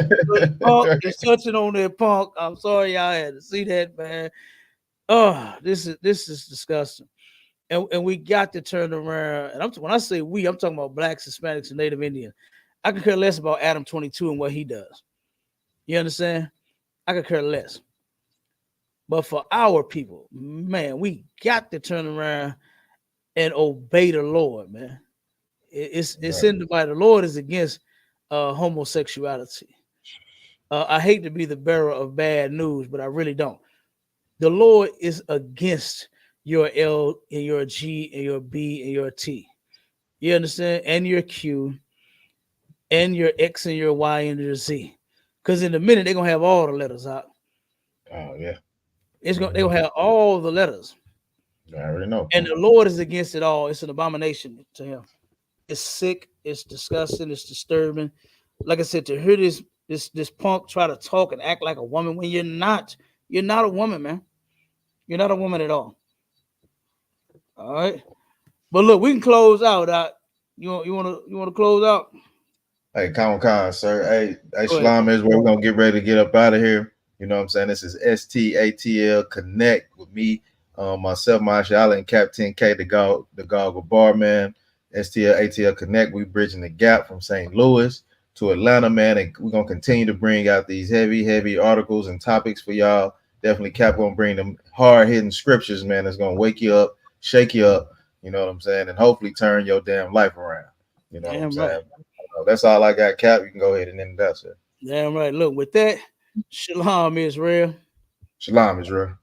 punk. Punk is touching on that punk. I'm sorry y'all had to see that, man. Oh, this is disgusting. And we got to turn around. And when I say we, I'm talking about blacks, Hispanics, and Native Indians. I could care less about Adam 22 and what he does. You understand? I could care less. But for our people, man, we got to turn around and obey the Lord, man. It's in the Bible. The Lord is against homosexuality. I hate to be the bearer of bad news, but I really don't. The Lord is against your L and your G and your B and your T. You understand? And your Q and your X and your Y and your Z. Because in a minute they're gonna have all the letters out. Oh yeah, They're gonna have all the letters. I already know. And the Lord is against it all. It's an abomination to him. It's sick, it's disgusting, it's disturbing. Like I said, to hear this punk try to talk and act like a woman when you're not a woman, man. You're not a woman at all. All right. But look, we can close out. You want to close out? Hey, Con, sir. Hey, Go ahead. Shalom is where we're gonna get ready to get up out of here. You know what I'm saying? This is STATL Connect with me, myself, Mashallah, and Captain K, the Goggle Barman. STL Connect. We bridging the gap from St. Louis to Atlanta, man, and we're gonna continue to bring out these heavy articles and topics for y'all. Definitely Cap gonna bring them hard-hitting scriptures, man, that's gonna wake you up, shake you up, you know what I'm saying, and hopefully turn your damn life around. You know what I'm saying? That's all I got, Cap. You can go ahead and end that, sir. Damn right. Look, with that, Shalom Israel. Shalom, Israel.